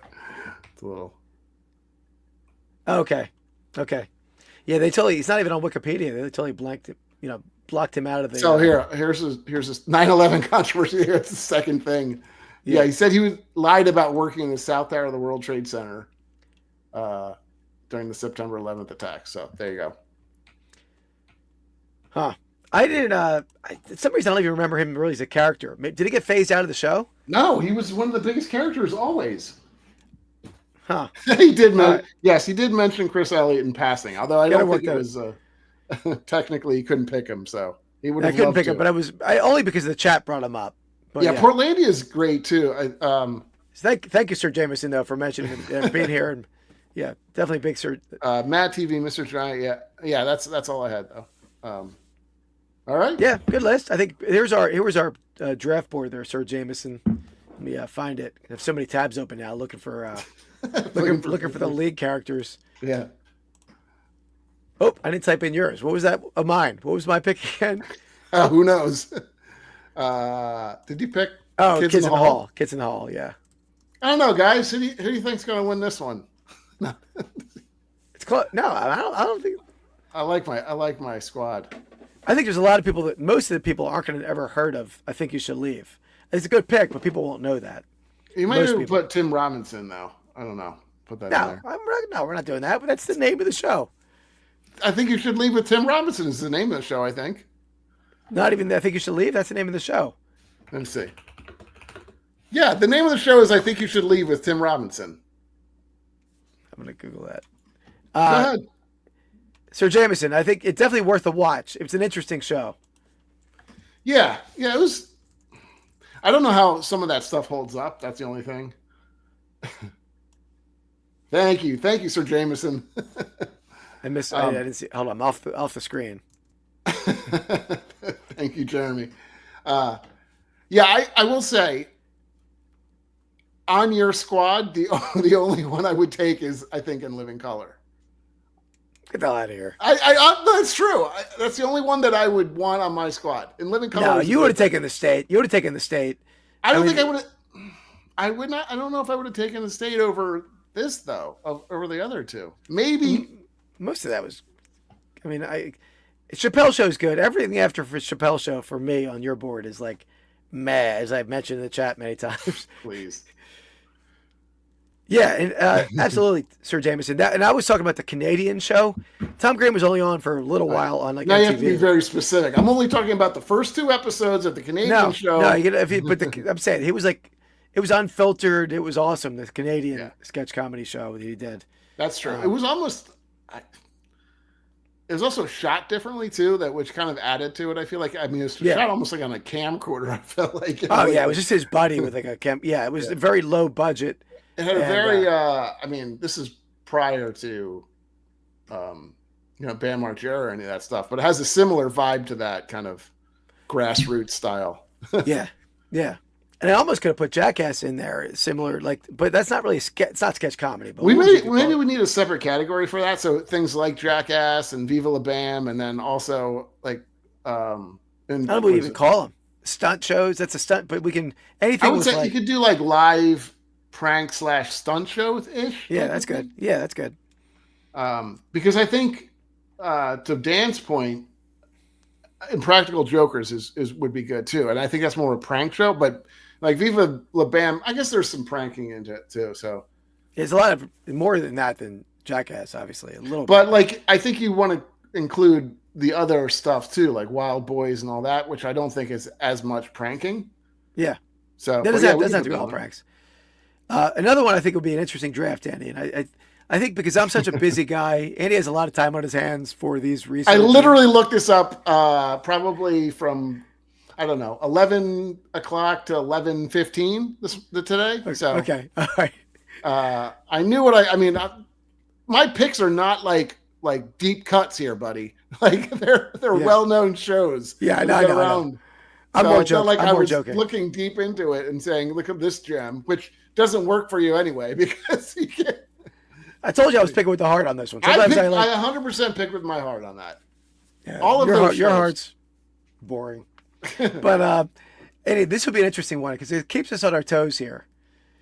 It's a little. Okay. Yeah, they totally. He's not even on Wikipedia. They totally blocked him out of the. So here's his 9/11 controversy. Here's the second thing. Yeah, he said he lied about working in the South Tower of the World Trade Center during the September 11th attack. So there you go. Huh. I didn't. For some reason, I don't even remember him really as a character. Did he get phased out of the show? No, he was one of the biggest characters always. Huh. He did. Yes, he did mention Chris Elliott in passing. Although I don't think it was technically he couldn't pick him, so he would. I couldn't pick him, but I only because the chat brought him up. But yeah, Portlandia is great too. Thank you, Sir Jameson, though, for mentioning him and being here. And yeah, definitely big Sir. Matt TV, Mr. Giant. Yeah. That's all I had though. All right. Yeah, good list. I think here was our draft board there, Sir Jameson. Let me find it. I have so many tabs open now, looking for looking for the league characters. Yeah. Oh, I didn't type in yours. What was that? Mine. What was my pick again? Who knows? Did you pick? Oh, Kids in the Hall. Kids in the Hall. Yeah. I don't know, guys. Who do you think's going to win this one? It's close. No, I don't think. I like my squad. I think there's a lot of people that most of the people aren't going to ever heard of. I think you should leave. It's a good pick, but people won't know that. You might have put Tim Robinson though. I don't know. Put that in there. No, we're not doing that. But that's the name of the show. I think you should leave with Tim Robinson is the name of the show. I think. Not even. I think you should leave. That's the name of the show. Let me see. Yeah, the name of the show is I think you should leave with Tim Robinson. I'm going to Google that. Go ahead. Sir Jameson, I think it's definitely worth a watch. It's an interesting show. Yeah, it was. I don't know how some of that stuff holds up. That's the only thing. Thank you, Sir Jameson. I didn't see. Hold on, I'm off the screen. Thank you, Jeremy. Yeah, I will say, on your squad, the only one I would take is I think In Living Color. Get the hell out of here. That's true. That's the only one that I would want on my squad. In Living Color. No, you would have taken the State. You would have taken the State. I don't think I would have. I would not. I don't know if I would have taken the State over this though, over the other two. Maybe most of that was. I mean, Chappelle Show's good. Everything after for Chappelle Show for me on your board is like meh, as I've mentioned in the chat many times. Please. Yeah, and absolutely, Sir Jameson. And I was talking about the Canadian show. Tom Green was only on for a little while on now MTV. You have to be very specific. I'm only talking about the first two episodes of the Canadian show. No, I'm saying he was like, it was unfiltered. It was awesome. The Canadian sketch comedy show that he did. That's true. It was almost. It was also shot differently too, which kind of added to it. I feel like it was shot almost like on a camcorder. I felt like. It was just his buddy with like a cam. Yeah, it was a very low budget. It had a very. This is prior to, Bam Margera or any of that stuff, but it has a similar vibe to that kind of grassroots style. Yeah. And I almost could have put Jackass in there, similar, but that's not really it's not sketch comedy. But maybe we need a separate category for that. So things like Jackass and Viva La Bam, and then also I don't know what you even call them. Stunt shows. That's a stunt, but we can anything. I would say you could do live prank / stunt shows ish. Yeah, that's good. Yeah, that's good. Because I think to Dan's point, Impractical Jokers is would be good too, and I think that's more of a prank show. But like Viva La Bam, I guess there's some pranking into it too. So there's a lot of more than that than Jackass, obviously a little. But I think you want to include the other stuff too, like Wild Boys and all that, which I don't think is as much pranking. Yeah. So that doesn't have to be all pranks. Another one I think would be an interesting draft, Andy, and I think because I'm such a busy guy, Andy has a lot of time on his hands for these research. I literally looked this up probably from, I don't know, 11 o'clock to 11:15 today. So okay, all right. I knew what I mean. My picks are not like deep cuts here, buddy. Like they're well-known shows. Yeah, I know. I'm more joking. I was looking deep into it and saying, "Look at this gem," which doesn't work for you anyway because you can't. I told you I was picking with the heart on this one. I 100% pick with my heart on that. Yeah, all of your heart's boring, but Andy, this would be an interesting one because it keeps us on our toes here.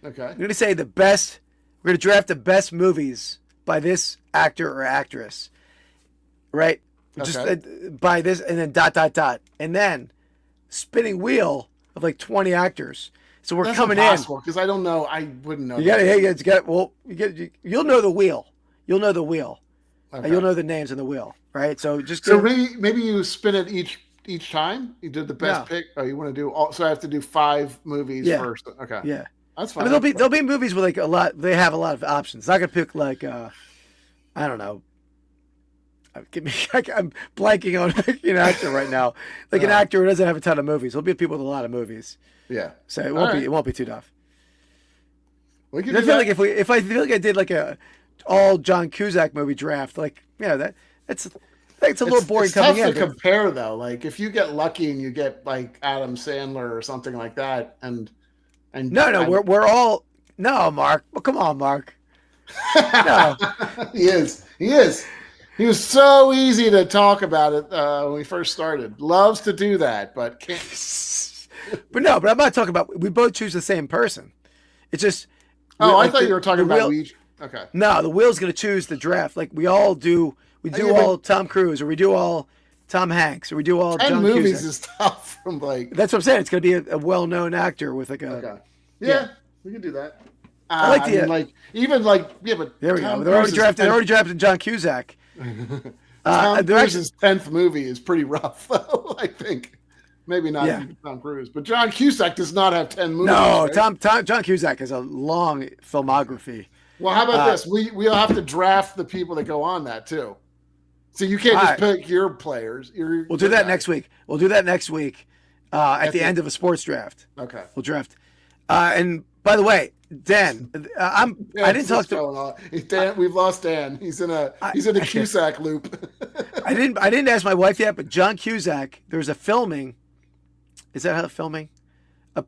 Okay, I'm going to say the best. We're going to draft the best movies by this actor or actress, right? Okay. Just by this, and then ... and then spinning wheel of 20 actors. So we're coming in because I don't know. I wouldn't know. You'll know the wheel. You'll know the wheel. Okay. You'll know the names in the wheel, right? So maybe you spin it each time. You did the best pick. Oh, you want to do all? So I have to do 5 movies first. Okay. Yeah, that's fine. I mean, there'll be movies with a lot. They have a lot of options. I'm not gonna pick I don't know. I'm blanking on an actor right now. An actor who doesn't have a ton of movies. There'll be people with a lot of movies. Yeah. So it won't be too tough. I feel like if I feel like I did a all John Cusack movie draft, that's a little boring coming in. It's tough to compare though. If you get lucky and you get Adam Sandler or something like that, and we're all Mark. Well, come on, Mark. No. He is. He was so easy to talk about it when we first started. Loves to do that, but can't. But I'm not talking about. We both choose the same person. It's just. I thought you were talking about we. Okay. No, the wheel's going to choose the draft. We all do. We do all Tom Cruise, or we do all Tom Hanks, or we do all 10 John movies Cusack. Is tough from That's what I'm saying. It's going to be a well-known actor with Okay. Yeah, we can do that. I like the but there we go. They're already drafted John Cusack. Tom Cruise's 10th movie is pretty rough, though. I think maybe not even Tom Cruise, but John Cusack does not have 10 movies. No, right? John Cusack has a long filmography. Well, how about this? We'll have to draft the people that go on that too. So you can't just pick your players. We'll do that next week. At the end of a sports draft. Okay. We'll draft. And by the way, Dan, I didn't talk to Dan. We've lost Dan. He's in a Cusack loop. I didn't ask my wife yet, but John Cusack. There's a filming. Is that how the filming? A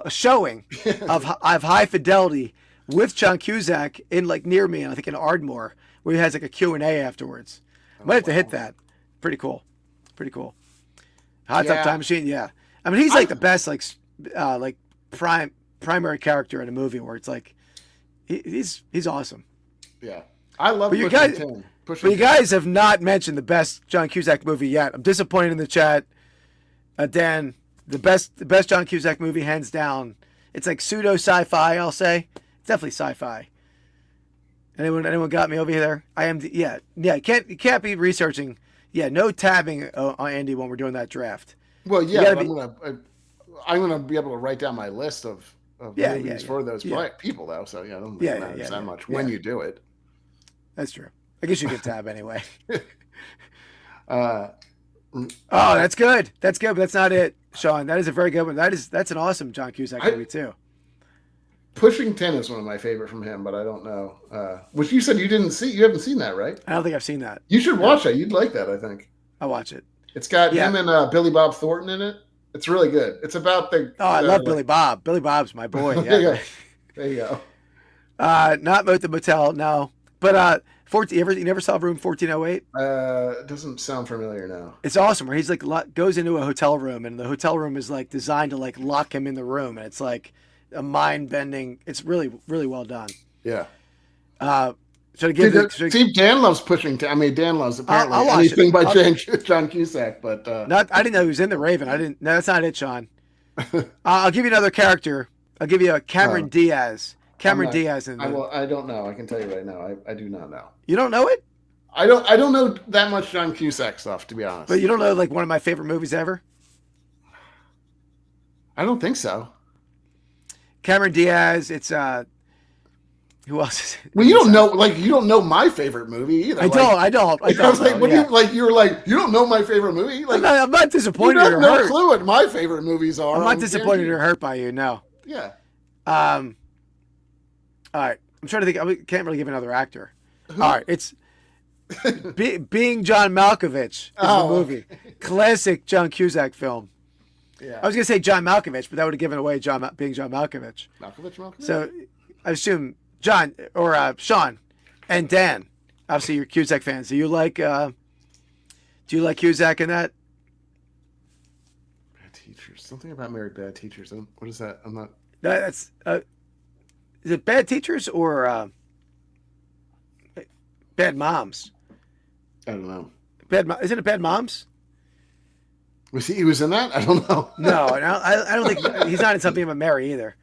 showing of High Fidelity with John Cusack in near me, and I think in Ardmore, where he has a Q&A afterwards. Might have to hit that. Pretty cool. Hot Tub Time Machine. Yeah. I mean, he's the best primary character in a movie where it's he's awesome. Yeah, I love. But you guys have not mentioned the best John Cusack movie yet. I'm disappointed in the chat. Dan, the best John Cusack movie, hands down. It's pseudo sci-fi. I'll say it's definitely sci-fi. Anyone got me over here? I am. Yeah. You can't be researching. Yeah, no tabbing on Andy when we're doing that draft. Well, yeah, I'm gonna be able to write down my list of movies for those people though. So I don't matter that much when you do it. That's true. I guess you can tab anyway. That's good. But that's not it, Sean. That is a very good one. That's an awesome John Cusack movie too. Pushing 10 is one of my favorite from him, but I don't know. Which you said you didn't see. You haven't seen that, right? I don't think I've seen that. You should watch it. You'd like that, I think. I'll watch it. It's got him and Billy Bob Thornton in it. It's really good. It's about the. Oh, I love Billy Bob. Billy Bob's my boy. Yeah. There you go. Not the Motel, no. But 14. You never saw Room 1408? It doesn't sound familiar now. It's awesome. Where he's like goes into a hotel room, and the hotel room is like designed to like lock him in the room, and it's like a mind bending. It's really really well done. Yeah. So to give Dan loves Pushing 10. I mean, Dan loves apparently anything by John Cusack, but I didn't know he was in The Raven. No, that's not it, Sean. I'll give you another character. I'll give you a Cameron Diaz. Diaz in there. I don't know. I can tell you right now. I do not know. You don't know it? I don't know that much John Cusack stuff, to be honest. But you don't know like one of my favorite movies ever? I don't think so. Cameron Diaz. It's who else is it? Well, you don't know my favorite movie either. I don't. I was like, what do you were like, you don't know my favorright movie? Like, I'm not disappointed or hurt. You have no clue what my favorite movies are. I'm not disappointed or hurt by you, no. Yeah. All right. I'm trying to think. I can't really give another actor. All right. It's Being John Malkovich is the movie. Classic John Cusack film. Yeah. I was going to say John Malkovich, but that would have given away Being John Malkovich. Malkovich? So I assume John or Sean and Dan. Obviously, you're Cusack fans. Do you like Cusack in that? Bad Teachers. Something about married bad teachers. What is that? I'm not. That's is it Bad Teachers or Bad Moms? I don't know. Isn't it Bad Moms? He was in that? I don't know. No, I don't think he's not in Something About Mary either.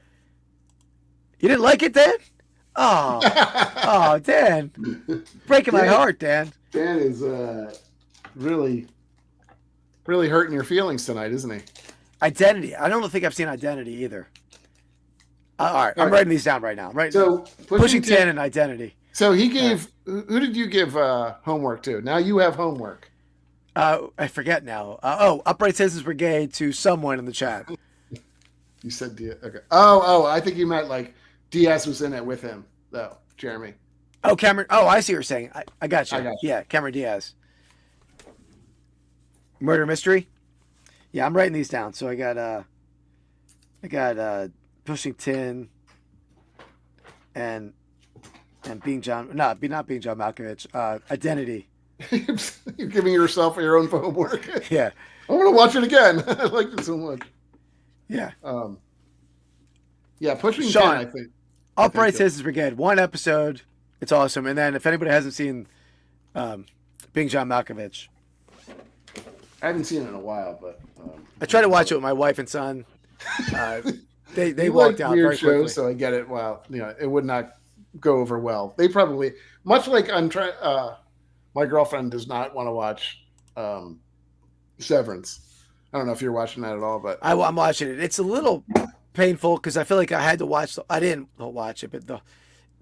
You didn't like it, Dan? Oh, Dan, breaking my heart, Dan. Dan is really, really hurting your feelings tonight, isn't he? Identity. I don't think I've seen Identity either. All right, I'm writing these down right now. Right. So Pushing 10 and Identity. So he gave. Who did you give homework to? Now you have homework. I forget now. Upright Citizens Brigade to someone in the chat. You said Diaz. Okay. Oh, I think you meant like Diaz was in it with him, though, Jeremy. Oh, Cameron. Oh, I see what you're saying. I got you. Yeah, Cameron Diaz. Murder Mystery? Yeah, I'm writing these down. So I got Pushing 10 and Being John. No, not Being John Malkovich. Identity. You're giving yourself your own homework. Yeah. I'm going to watch it again. I like it so much. Yeah. Yeah, Pushing Sean, 10, I think. Upright Citizens Brigade. One episode. It's awesome. And then if anybody hasn't seen Being John Malkovich. I haven't seen it in a while, but... I tried to watch it with my wife and son. They walked out weird very quickly. shows, so I get it. Well, it would not go over well. They probably... Much like I'm trying... my girlfriend does not want to watch Severance. I don't know if you're watching that at all, but... I'm watching it. It's a little painful because I feel like I had to watch... I didn't watch it, but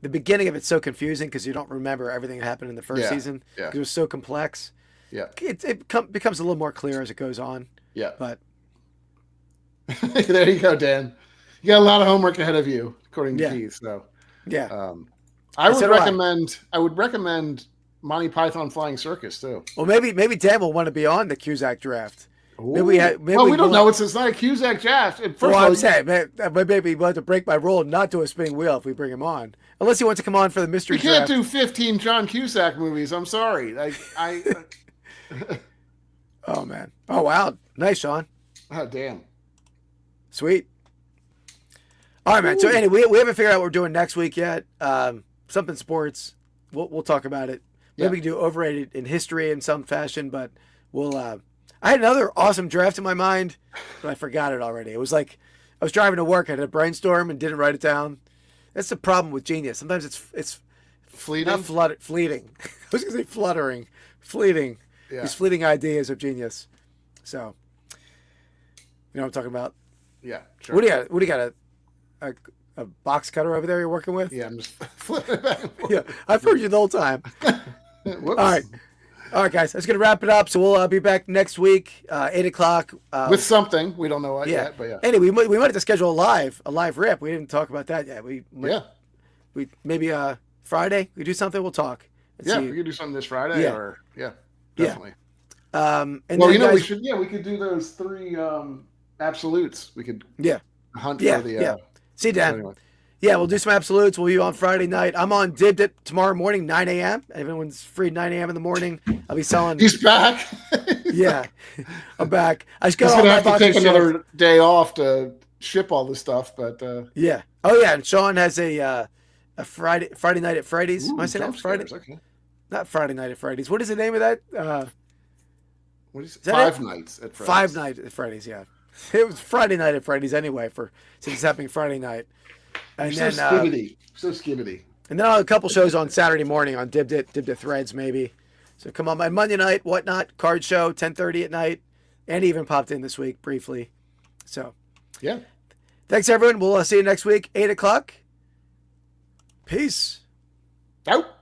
the beginning of it's so confusing because you don't remember everything that happened in the first season because it was so complex. Yeah. It becomes a little more clear as it goes on. Yeah. But... There you go, Dan. You got a lot of homework ahead of you, according to Keith. So, yeah. I would recommend Monty Python Flying Circus too. Well, maybe Dan will want to be on the Cusack draft. Maybe we don't know. It's not a Cusack draft. I'm saying, maybe we'll have to break my rule and not do a spinning wheel if we bring him on, unless he wants to come on for the mystery draft. We can't do 15 John Cusack movies. I'm sorry. Oh man. Oh wow. Nice, Sean. Oh damn. Sweet. All right, man. So anyway, we haven't figured out what we're doing next week yet. Something sports. We'll talk about it. Maybe we can do overrated in history in some fashion, but we'll. I had another awesome draft in my mind, but I forgot it already. It was like I was driving to work, I had a brainstorm and didn't write it down. That's the problem with genius. Sometimes it's fleeting. Not fleeting. I was gonna say fluttering, fleeting. Yeah. These fleeting ideas of genius. So, you know what I'm talking about? Yeah. Sure. What do you got? A box cutter over there you're working with? Yeah, I'm just flipping it back and forth. Yeah, I've heard you the whole time. Whoops. All right. All right, guys, that's going to wrap it up. So we'll be back next week, 8 o'clock. With something. We don't know what yet, but yeah. Anyway, we might have to schedule a live rip. We didn't talk about that yet. We maybe Friday, we do something, we'll talk. We could do something this Friday or definitely. And well, we could do those 3 absolutes. We could hunt for the See, Dan. Anyway. Yeah, we'll do some absolutes. We'll be on Friday night. I'm on Dibdit tomorrow morning, 9 a.m. Everyone's free 9 a.m. in the morning. I'll be selling. He's back. Yeah, I'm back. I just got all my boxes. Take another day off to ship all this stuff, but yeah. Oh yeah, and Sean has a Friday night at Freddy's. Am I saying that Friday? Okay. Not Friday night at Freddy's. What is the name of that? What is it? 5 nights at Freddy's. 5 nights at Freddy's. Yeah, it was Friday night at Freddy's anyway. Since it's happening Friday night. And then so skibbity. And then I'll have a couple shows on Saturday morning on Dibdit Threads maybe. So come on, my Monday night, whatnot, card show, 10:30 at night. And even popped in this week briefly. So yeah. Thanks everyone. We'll see you next week, 8 o'clock. Peace. Out.